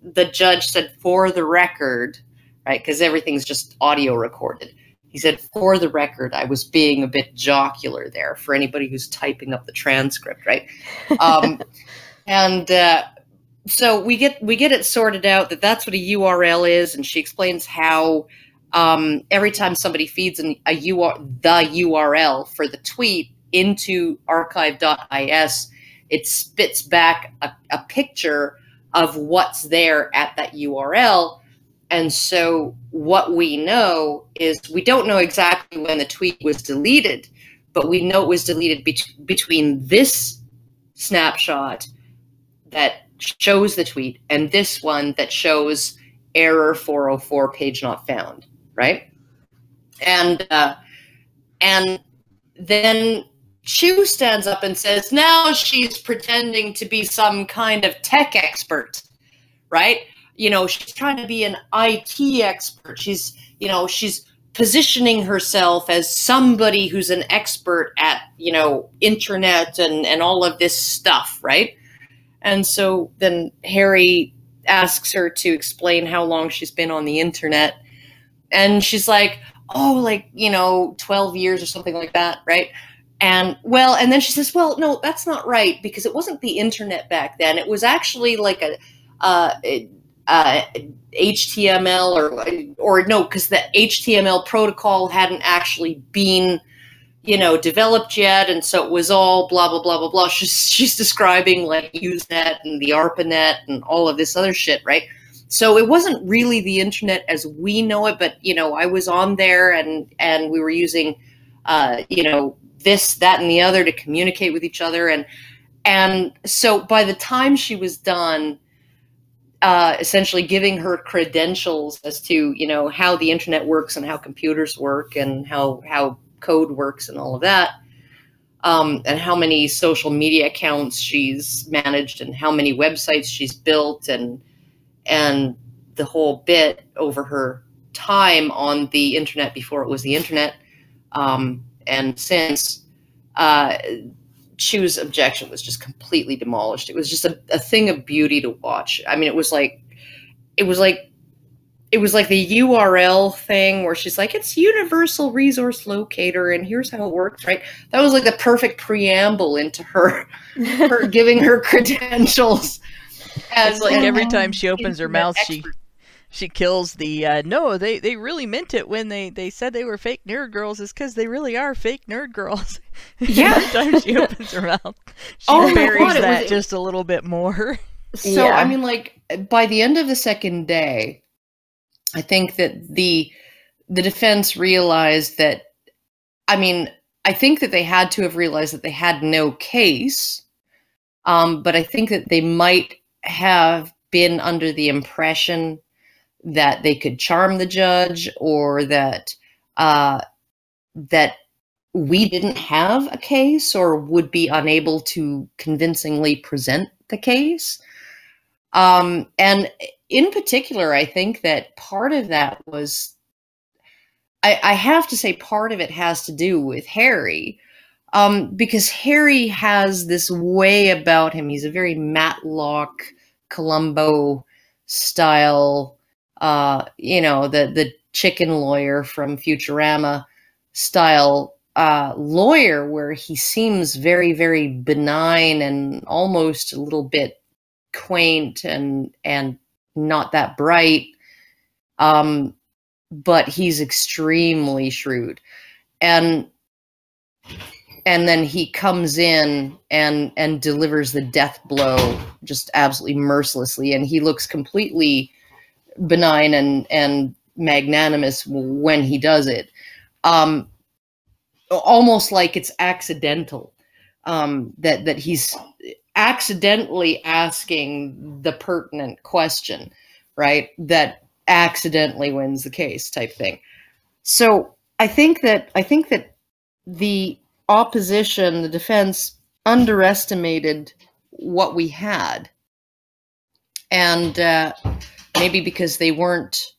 the judge said, for the record, right? Because everything's just audio recorded. He said, for the record, I was being a bit jocular there, for anybody who's typing up the transcript, right? So we get it sorted out that that's what a URL is, and she explains how every time somebody feeds the URL for the tweet into archive.is, it spits back a picture of what's there at that URL. And so what we know is, we don't know exactly when the tweet was deleted, but we know it was deleted between this snapshot that shows the tweet and this one that shows error 404, page not found, right? And then Chu stands up and says, now she's pretending to be some kind of tech expert, right? She's trying to be an IT expert. She's positioning herself as somebody who's an expert at, internet and all of this stuff, right? And so then Harry asks her to explain how long she's been on the internet. And she's like, 12 years or something like that, right? And then she says, well, no, that's not right, because it wasn't the internet back then. It was actually like a HTML or no, because the HTML protocol hadn't actually been, developed yet, and so it was all blah blah blah blah blah. She's describing like Usenet and the ARPANET and all of this other shit, right? So it wasn't really the internet as we know it, but I was on there, and we were using this, that, and the other to communicate with each other, and so by the time she was done, essentially giving her credentials as to how the internet works and how computers work and how code works and all of that, and how many social media accounts she's managed and how many websites she's built and the whole bit over her time on the internet before it was the internet, and since, Chu's objection was just completely demolished. It was just a thing of beauty to watch. I mean, it was like the URL thing where she's like, it's Universal Resource Locator, and here's how it works, right? That was like the perfect preamble into her giving her credentials. It's like every time she opens her mouth, she kills the, no, they really meant it when they said they were fake nerd girls, is because they really are fake nerd girls. Yeah. Every time she opens her mouth, she buries that just a little bit more. So, I mean, like, by the end of the second day, I think that the defense realized that, I mean, I think that they had to have realized that they had no case, but I think that they might have been under the impression that they could charm the judge, or that that we didn't have a case or would be unable to convincingly present the case. And in particular, I think that part of that was, I have to say part of it has to do with Harry, because Harry has this way about him. He's a very Matlock, Columbo style, the chicken lawyer from Futurama style lawyer, where he seems very, very benign and almost a little bit quaint and not that bright, but he's extremely shrewd, and then he comes in and delivers the death blow just absolutely mercilessly, and he looks completely benign and magnanimous when he does it, almost like it's accidental, that he's accidentally asking the pertinent question, right? That accidentally wins the case, type thing. So I think that the opposition, the defense, underestimated what we had, and maybe because they weren't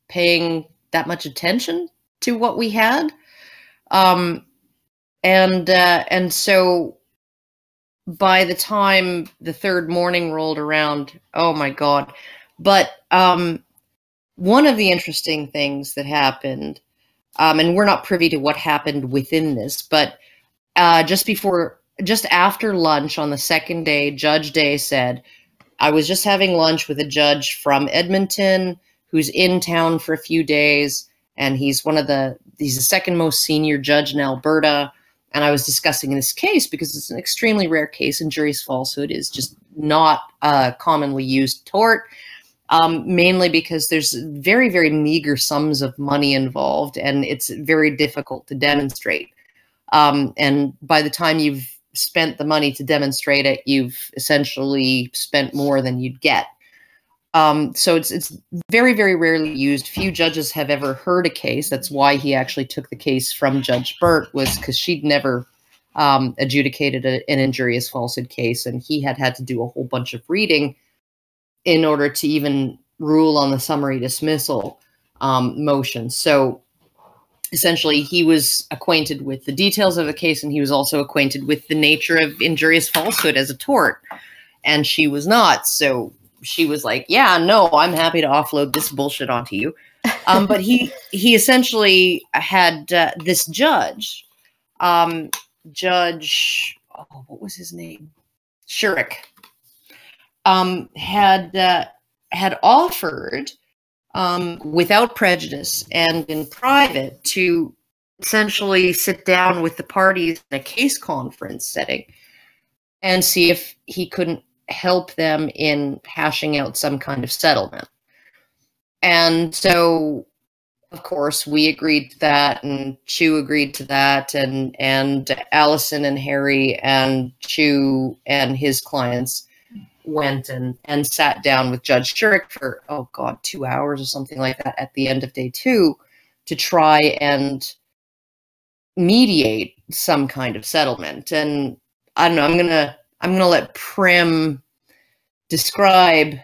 paying that much attention to what we had, and so by the time the third morning rolled around, oh my God! But one of the interesting things that happened, and we're not privy to what happened within this, but just after lunch on the second day, Judge Day said, I was just having lunch with a judge from Edmonton who's in town for a few days, and he's the second most senior judge in Alberta, and I was discussing this case because it's an extremely rare case, injurious falsehood is just not a commonly used tort, mainly because there's very, very meager sums of money involved, and it's very difficult to demonstrate. And by the time you've spent the money to demonstrate it, you've essentially spent more than you'd get. So it's very, very rarely used. Few judges have ever heard a case. That's why he actually took the case from Judge Burt, was because she'd never adjudicated an injurious falsehood case, and he had to do a whole bunch of reading in order to even rule on the summary dismissal motion. So essentially, he was acquainted with the details of the case, and he was also acquainted with the nature of injurious falsehood as a tort, and she was not. So she was like, yeah, no, I'm happy to offload this bullshit onto you. But he essentially had this judge, Judge, what was his name? Shurik, had offered, without prejudice and in private, to essentially sit down with the parties in a case conference setting and see if he couldn't help them in hashing out some kind of settlement. And so, of course, we agreed to that, and Chu agreed to that, and Allison and Harry and Chu and his clients went and sat down with Judge Shurik for, 2 hours or something like that at the end of day 2 to try and mediate some kind of settlement. And I don't know, I'm gonna let Prim describe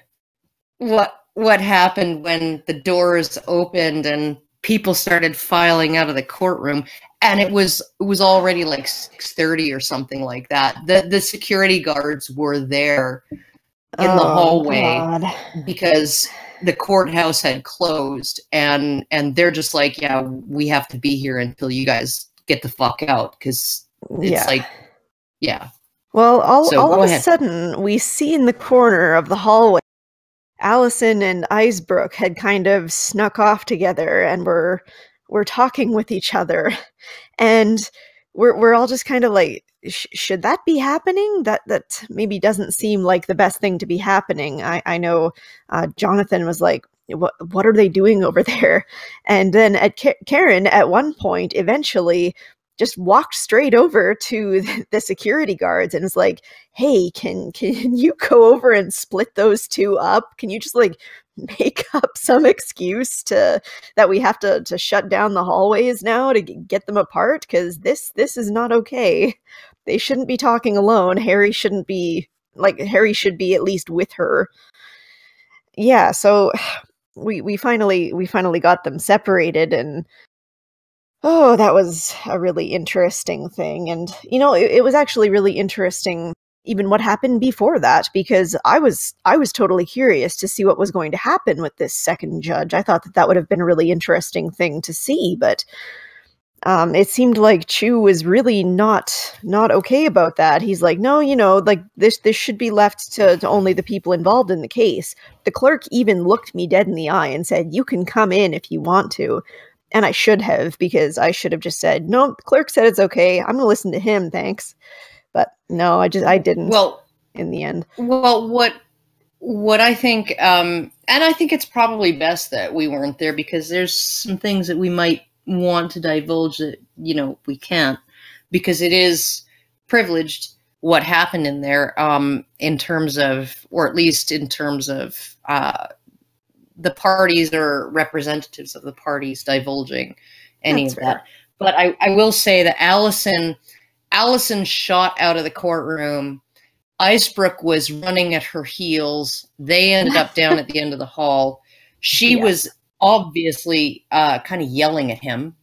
what happened when the doors opened and people started filing out of the courtroom, and it was already like 6:30 or something like that. The security guards were there in the hallway God. because the courthouse had closed, and they're just like, yeah, we have to be here until you guys get the fuck out, because it's like, yeah. Well, all of a ahead. sudden, we see in the corner of the hallway, Allison and Icebrook had kind of snuck off together and were talking with each other, and we're all just kind of like, should that be happening? That maybe doesn't seem like the best thing to be happening. I know Jonathan was like, what are they doing over there? And then Karen at one point eventually just walked straight over to the security guards and was like, hey, can you go over and split those two up? Can you just like make up some excuse that we have to shut down the hallways now to get them apart? Because this is not okay. They shouldn't be talking alone. Harry should be at least with her. Yeah, so we finally got them separated, and that was a really interesting thing. And it was actually really interesting even what happened before that, because I was totally curious to see what was going to happen with this second judge. I thought that would have been a really interesting thing to see, but it seemed like Chu was really not okay about that. He's like, no, like this should be left to only the people involved in the case. The clerk even looked me dead in the eye and said, you can come in if you want to. And I should have, because I should have just said, no, the clerk said it's okay. I'm going to listen to him, thanks. But no, I didn't. Well, in the end. Well, what I think, and I think it's probably best that we weren't there, because there's some things that we might want to divulge that, we can't, because it is privileged what happened in there, in terms of, or at least in terms of, the parties or representatives of the parties divulging any That's of fair. that. But I will say that Allison shot out of the courtroom. Icebrook was running at her heels. They ended up down at the end of the hall. She was obviously kind of yelling at him.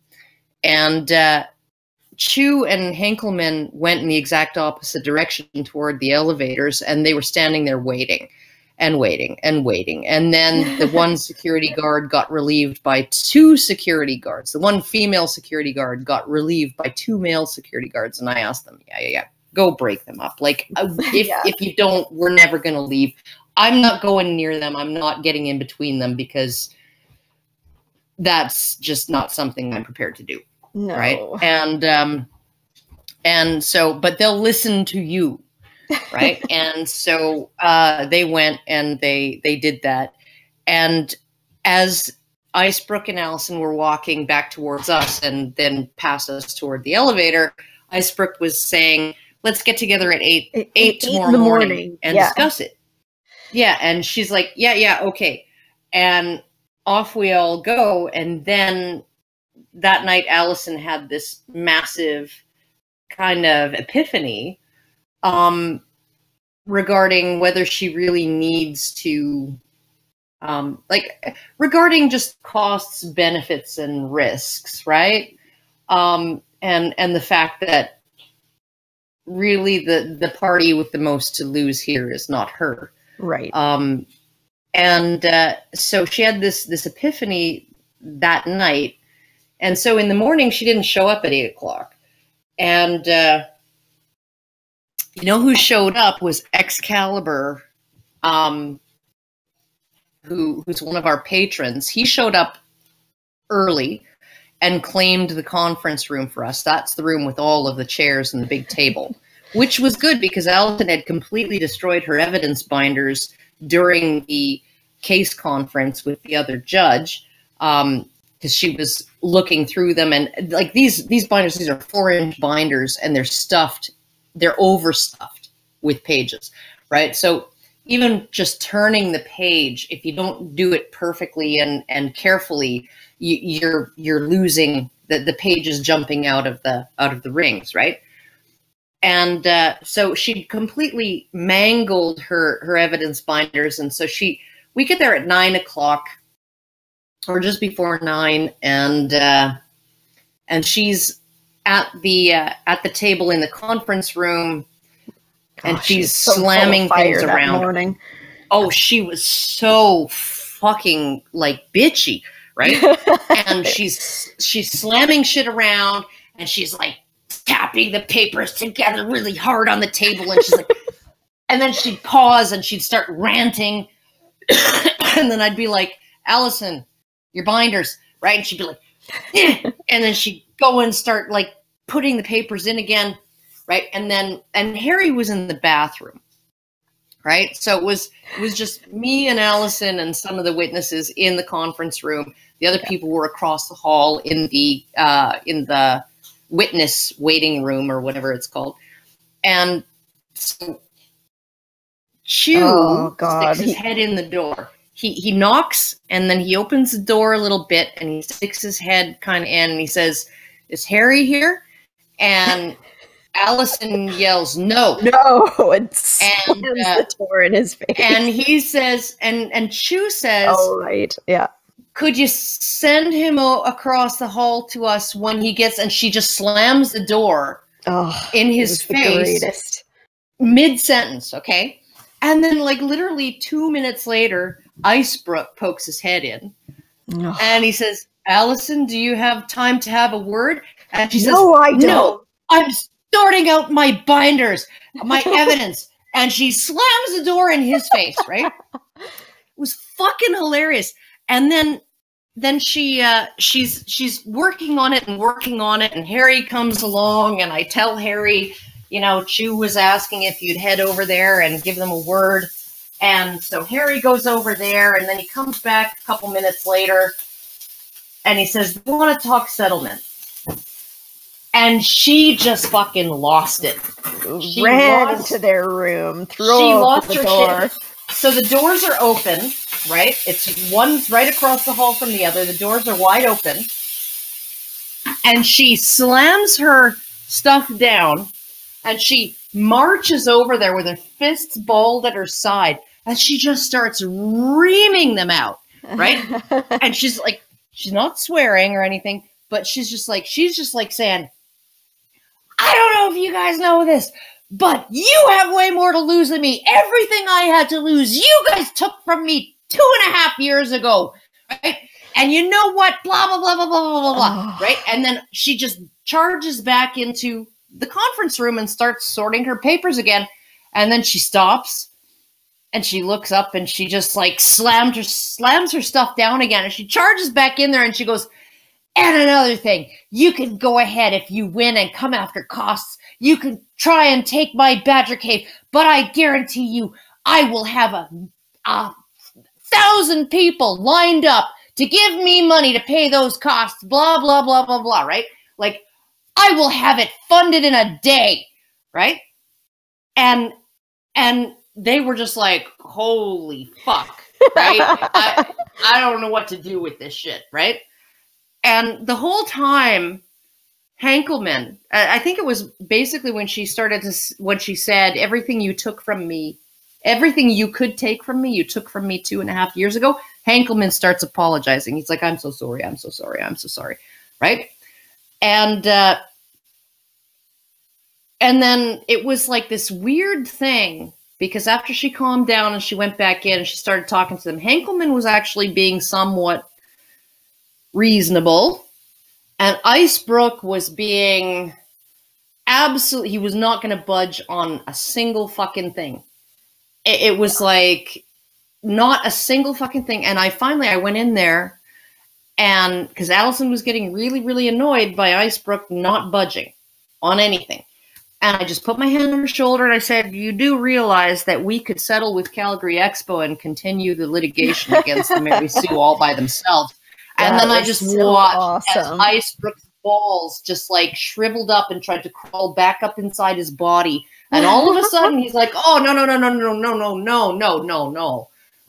And Chu and Henkelman went in the exact opposite direction toward the elevators, and they were standing there waiting. And waiting and waiting. And then the one security guard got relieved by two security guards. The one female security guard got relieved by two male security guards. And I asked them, yeah, go break them up. Like, if you don't, we're never going to leave. I'm not going near them. I'm not getting in between them, because that's just not something I'm prepared to do. No. Right. And so, but they'll listen to you. Right. And so they went and they did that. And as Icebrook and Allison were walking back towards us and then past us toward the elevator, Icebrook was saying, let's get together at 8 tomorrow morning and discuss it. Yeah. And she's like, yeah, okay. And off we all go. And then that night, Allison had this massive kind of epiphany regarding whether she really needs to, regarding just costs, benefits, and risks, right? And the fact that really the party with the most to lose here is not her. Right. So she had this epiphany that night. And so in the morning, she didn't show up at 8 o'clock. And, who showed up was Excalibur, who's one of our patrons. He showed up early, and claimed the conference room for us. That's the room with all of the chairs and the big table, which was good because Allison had completely destroyed her evidence binders during the case conference with the other judge, because she was looking through them. And like these binders, these are 4-inch binders, and they're overstuffed with pages, right? So even just turning the page, if you don't do it perfectly and carefully, you're losing the pages jumping out of the rings, right? And so she completely mangled her evidence binders, and so we get there at 9 o'clock, or just before 9, and she's at the table in the conference room, and she's so slamming things around. Morning. Oh, she was so fucking like bitchy, right? And she's slamming shit around, and she's like tapping the papers together really hard on the table, and she's like, and then she'd pause and she'd start ranting, and then I'd be like, Allison, your binders, right? And she'd be like, eh. And then she'd go and start like putting the papers in again, right? And Harry was in the bathroom, right? So it was just me and Allison and some of the witnesses in the conference room. The other people were across the hall in the witness waiting room, or whatever it's called. And so Chew sticks his head in the door. He knocks, and then he opens the door a little bit, and he sticks his head kind of in, and he says, "Is Harry here?" And Allison yells, "No, no!" and slams the door in his face. And he says, and Chew says, "Oh right, yeah. Could you send him across the hall to us when he gets?" And she just slams the door in his face, mid-sentence, okay? And then, like, literally 2 minutes later, Icebrook pokes his head in, and he says, "Allison, do you have time to have a word?" And she says, "No, I don't. No, I'm sorting out my binders, my evidence." And she slams the door in his face, right? It was fucking hilarious. And then she's working on it, and Harry comes along, and I tell Harry, Chew was asking if you'd head over there and give them a word. And so Harry goes over there, and then he comes back a couple minutes later, and he says, "We want to talk settlement." And she just fucking lost it. She ran into their room, threw open the door. Shit. So the doors are open, right? One's right across the hall from the other. The doors are wide open. And she slams her stuff down, and she marches over there with her fists balled at her side, and she just starts reaming them out, right? And she's like, she's not swearing or anything, but she's just like saying, "I don't know if you guys know this, but you have way more to lose than me. Everything I had to lose, you guys took from me 2.5 years ago, right? And you know what? Blah, blah, blah, blah, blah, blah, blah, blah," right? And then she just charges back into the conference room and starts sorting her papers again. And then she stops, and she looks up, and she just like slams her stuff down again. And she charges back in there, and she goes, "And another thing, you can go ahead if you win and come after costs. You can try and take my Badger Cave, but I guarantee you I will have a 1,000 people lined up to give me money to pay those costs, blah, blah, blah, blah, blah," right? Like, I will have it funded in a day, right? And they were just like, holy fuck, right? I don't know what to do with this shit, right? And the whole time, Hankelman, I think it was basically when she said, "Everything you took from me, everything you could take from me, you took from me 2.5 years ago." Hankelman starts apologizing. He's like, "I'm so sorry. I'm so sorry. I'm so sorry." Right? And then it was like this weird thing, because after she calmed down and she went back in and she started talking to them, Hankelman was actually being somewhat reasonable, and Icebrook was being he was not going to budge on a single fucking thing. It was like not a single fucking thing. And I went in there, And because Allison was getting really, really annoyed by Icebrook not budging on anything. And I just put my hand on her shoulder and I said, you do realize that we could settle with Calgary Expo and continue the litigation against the Mary Sue all by themselves. And then I just watched as Icebrook's balls just like shriveled up and tried to crawl back up inside his body. And all of a sudden he's like, oh, no.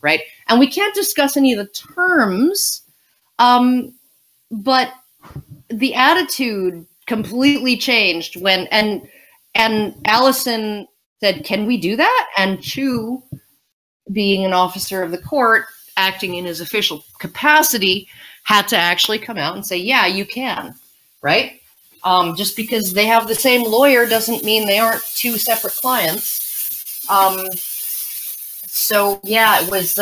Right? And we can't discuss any of the terms, but the attitude completely changed when, and Allison said, can we do that? And Chu, being an officer of the court, acting in his official capacity, had to actually come out and say, yeah, you can, right? Just because they have the same lawyer doesn't mean they aren't two separate clients. So yeah, it was,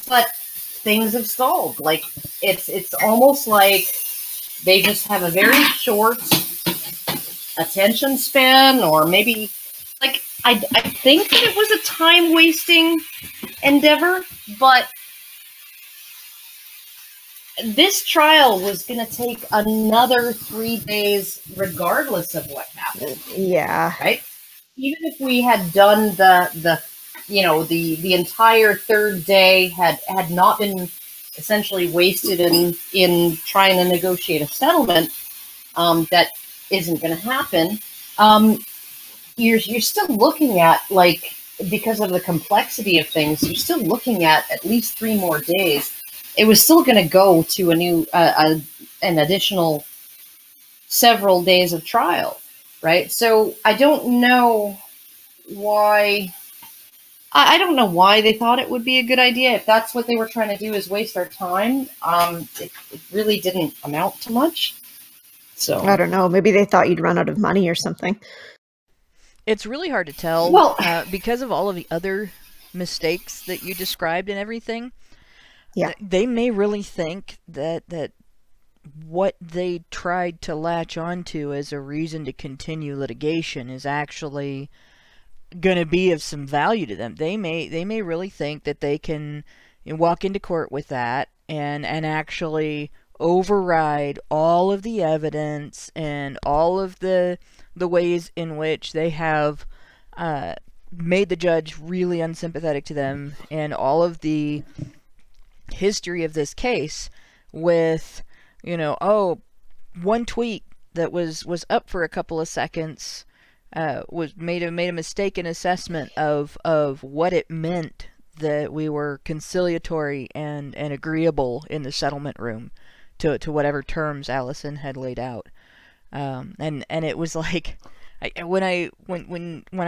but things have stalled. Like it's almost like they just have a very short attention span, or maybe like I think that it was a time wasting endeavor, but this trial was going to take another 3 days regardless of what happened. Yeah. Right? Even if we had done the entire third day had not been essentially wasted in trying to negotiate a settlement, that isn't going to happen. You're still looking at, like, because of the complexity of things, you're still looking at least 3 more days. It was still going to go to an additional several days of trial, right? So I don't know why. I don't know why they thought it would be a good idea. If that's what they were trying to do, is waste our time. It really didn't amount to much. So I don't know. Maybe they thought you'd run out of money or something. It's really hard to tell. Well, because of all of the other mistakes that you described and everything. Yeah, they may really think that what they tried to latch onto as a reason to continue litigation is actually going to be of some value to them. They may really think that they can walk into court with that and actually override all of the evidence and all of the ways in which they have made the judge really unsympathetic to them, and all of the history of this case with, one tweet that was up for a couple of seconds was made a mistaken assessment of what it meant that we were conciliatory and agreeable in the settlement room to whatever terms Allison had laid out, and it was like, when I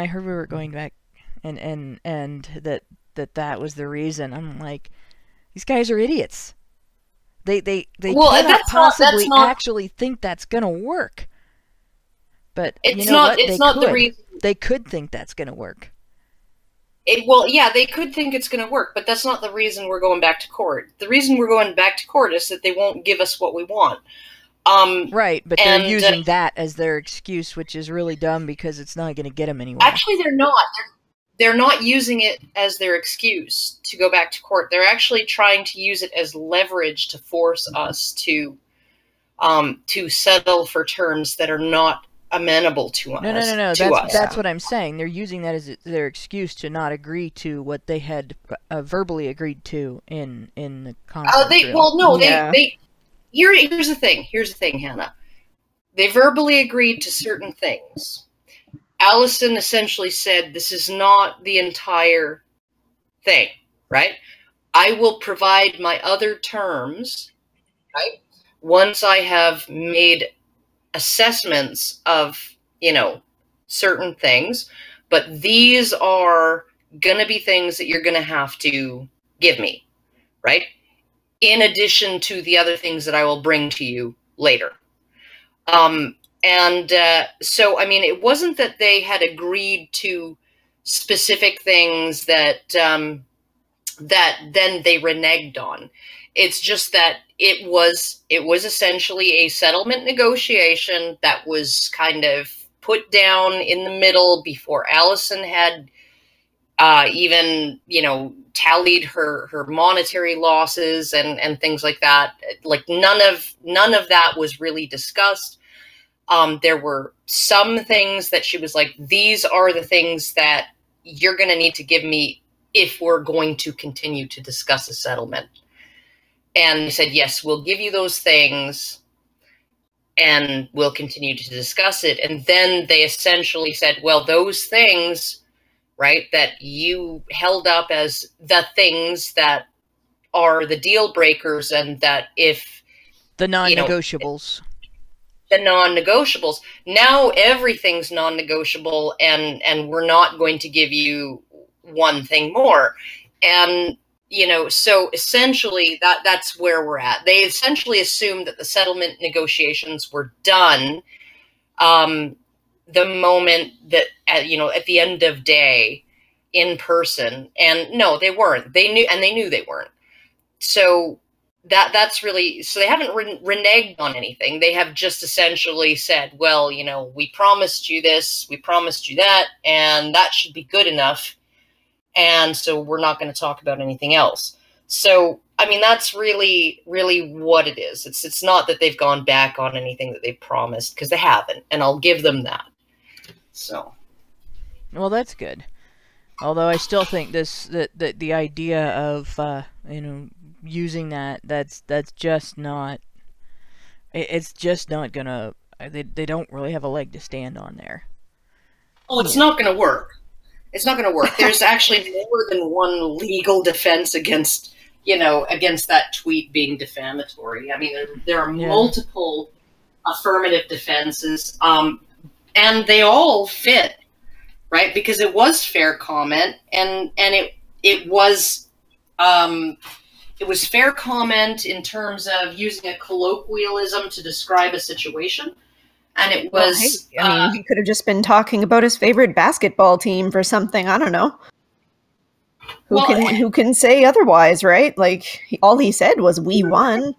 heard we were going back and that was the reason, I'm like, these guys are idiots. They cannot possibly actually think that's gonna work. But it's not the reason. They could think that's gonna work. They could think it's gonna work, but that's not the reason we're going back to court. The reason we're going back to court is that they won't give us what we want. Right, but they're using that as their excuse, which is really dumb because it's not going to get them anywhere. Actually, they're not. They're not using it as their excuse to go back to court. They're actually trying to use it as leverage to force us to settle for terms that are not amenable to us. No. That's what I'm saying. They're using that as their excuse to not agree to what they had verbally agreed to in the conference room. Here's the thing, Hannah. They verbally agreed to certain things. Allison essentially said, this is not the entire thing, right? I will provide my other terms, right? Once I have made assessments of, certain things, but these are going to be things that you're going to have to give me, right? In addition to the other things that I will bring to you later. So, I mean, it wasn't that they had agreed to specific things that that then they reneged on. It's just that it was essentially a settlement negotiation that was kind of put down in the middle before Allison had even, tallied her monetary losses and things like that. Like none of that was really discussed. There were some things that she was like, these are the things that you're going to need to give me if we're going to continue to discuss a settlement. And they said, yes, we'll give you those things and we'll continue to discuss it. And then they essentially said, well, those things, right, that you held up as the things that are the deal breakers, and that if the non-negotiables, the non-negotiables, now everything's non-negotiable, and we're not going to give you one thing more. And so essentially that's where we're at. They essentially assumed that the settlement negotiations were done the moment that, at the end of day in person. And no, they weren't. They knew they weren't. So that's really, so they haven't reneged on anything. They have just essentially said, well, we promised you this, we promised you that, and that should be good enough. And so we're not going to talk about anything else. So, I mean, that's really, really what it is. It's not that they've gone back on anything that they promised, because they haven't, and I'll give them that. So, well, that's good. Although I still think that the idea of using that's just not, it's just not gonna. They don't really have a leg to stand on there. Oh, it's not going to work. It's not going to work. There's actually more than one legal defense against that tweet being defamatory. I mean, there are multiple affirmative defenses, and they all fit, right? Because it was fair comment, and it was fair comment in terms of using a colloquialism to describe a situation. And it was... Well, hey, I mean, he could have just been talking about his favorite basketball team for something. I don't know. Who can say otherwise, right? Like, all he said was, we won.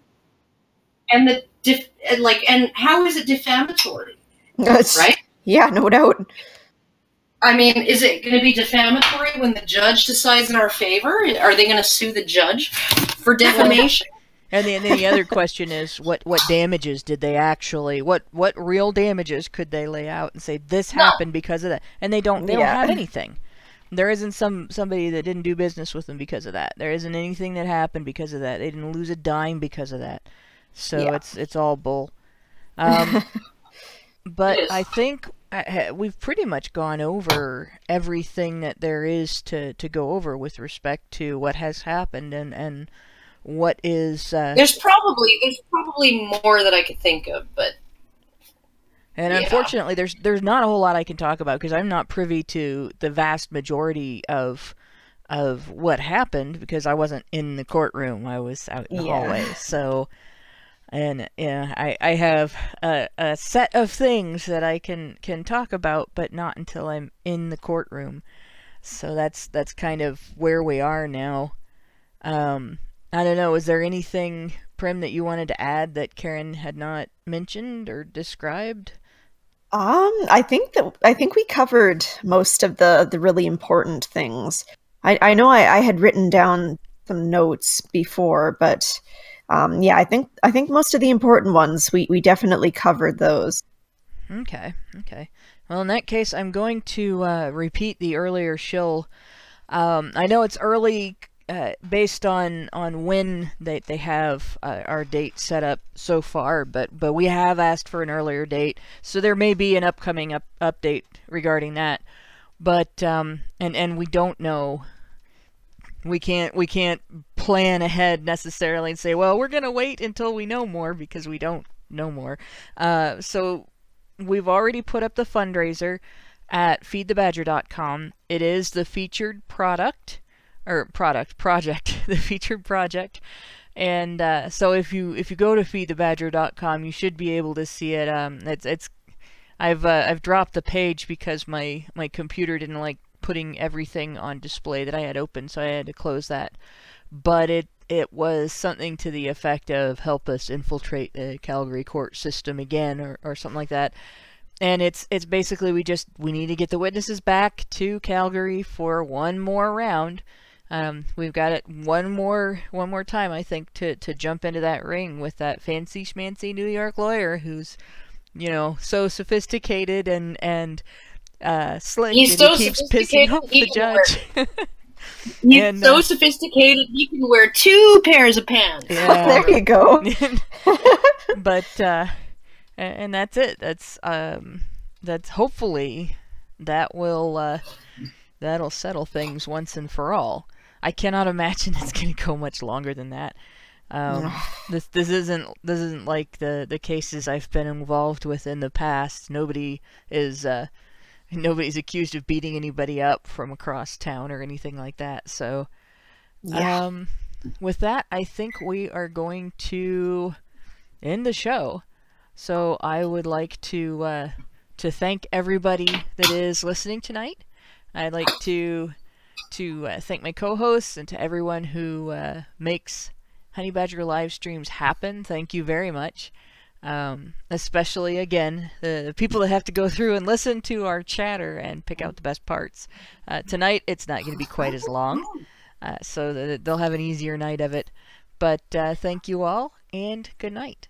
And and how is it defamatory? Right? Yeah, no doubt. I mean, is it going to be defamatory when the judge decides in our favor? Are they going to sue the judge for defamation? And then the other question is, what damages did they actually, what real damages could they lay out and say this happened because of that? And they don't have anything. There isn't somebody that didn't do business with them because of that. There isn't anything that happened because of that. They didn't lose a dime because of that. So it's all bull. But I think we've pretty much gone over everything that there is to go over with respect to what has happened and what is there's probably more that I could think of, but unfortunately there's not a whole lot I can talk about because I'm not privy to the vast majority of what happened because I wasn't in the courtroom. I was out in the hallway. So and I have a set of things that I can talk about, but not until I'm in the courtroom. So that's kind of where we are now. I don't know, is there anything, Prim, that you wanted to add that Karen had not mentioned or described? I think we covered most of the really important things. I know I had written down some notes before, but I think most of the important ones we definitely covered those. Okay. Well, in that case, I'm going to repeat the earlier shill. I know it's early. Based on when they have our date set up so far, but we have asked for an earlier date, so there may be an upcoming update regarding that. But and we don't know. We can't plan ahead necessarily and say, well, we're gonna wait until we know more because we don't know more. So we've already put up the fundraiser at feedthebadger.com. It is the featured project, the featured project, and so if you go to feedthebadger.com, you should be able to see it. I've dropped the page because my computer didn't like putting everything on display that I had open, so I had to close that. But it was something to the effect of help us infiltrate the Calgary court system again, or something like that. And it's basically we need to get the witnesses back to Calgary for one more round. We've got it one more time, I think, to jump into that ring with that fancy schmancy New York lawyer who's, so sophisticated and slick. He's and so he keeps sophisticated, pissing off the judge. He's so sophisticated he can wear 2 pairs of pants. Yeah. There you go. But and that's it. That's hopefully that'll settle things once and for all. I cannot imagine it's going to go much longer than that. This isn't like the cases I've been involved with in the past. Nobody's accused of beating anybody up from across town or anything like that. So, with that, I think we are going to end the show. So I would like to thank everybody that is listening tonight. I'd like to thank my co-hosts and to everyone who makes Honey Badger live streams happen. Thank you very much. Especially, again, the people that have to go through and listen to our chatter and pick out the best parts. Tonight, it's not going to be quite as long, so they'll have an easier night of it. But thank you all, and good night.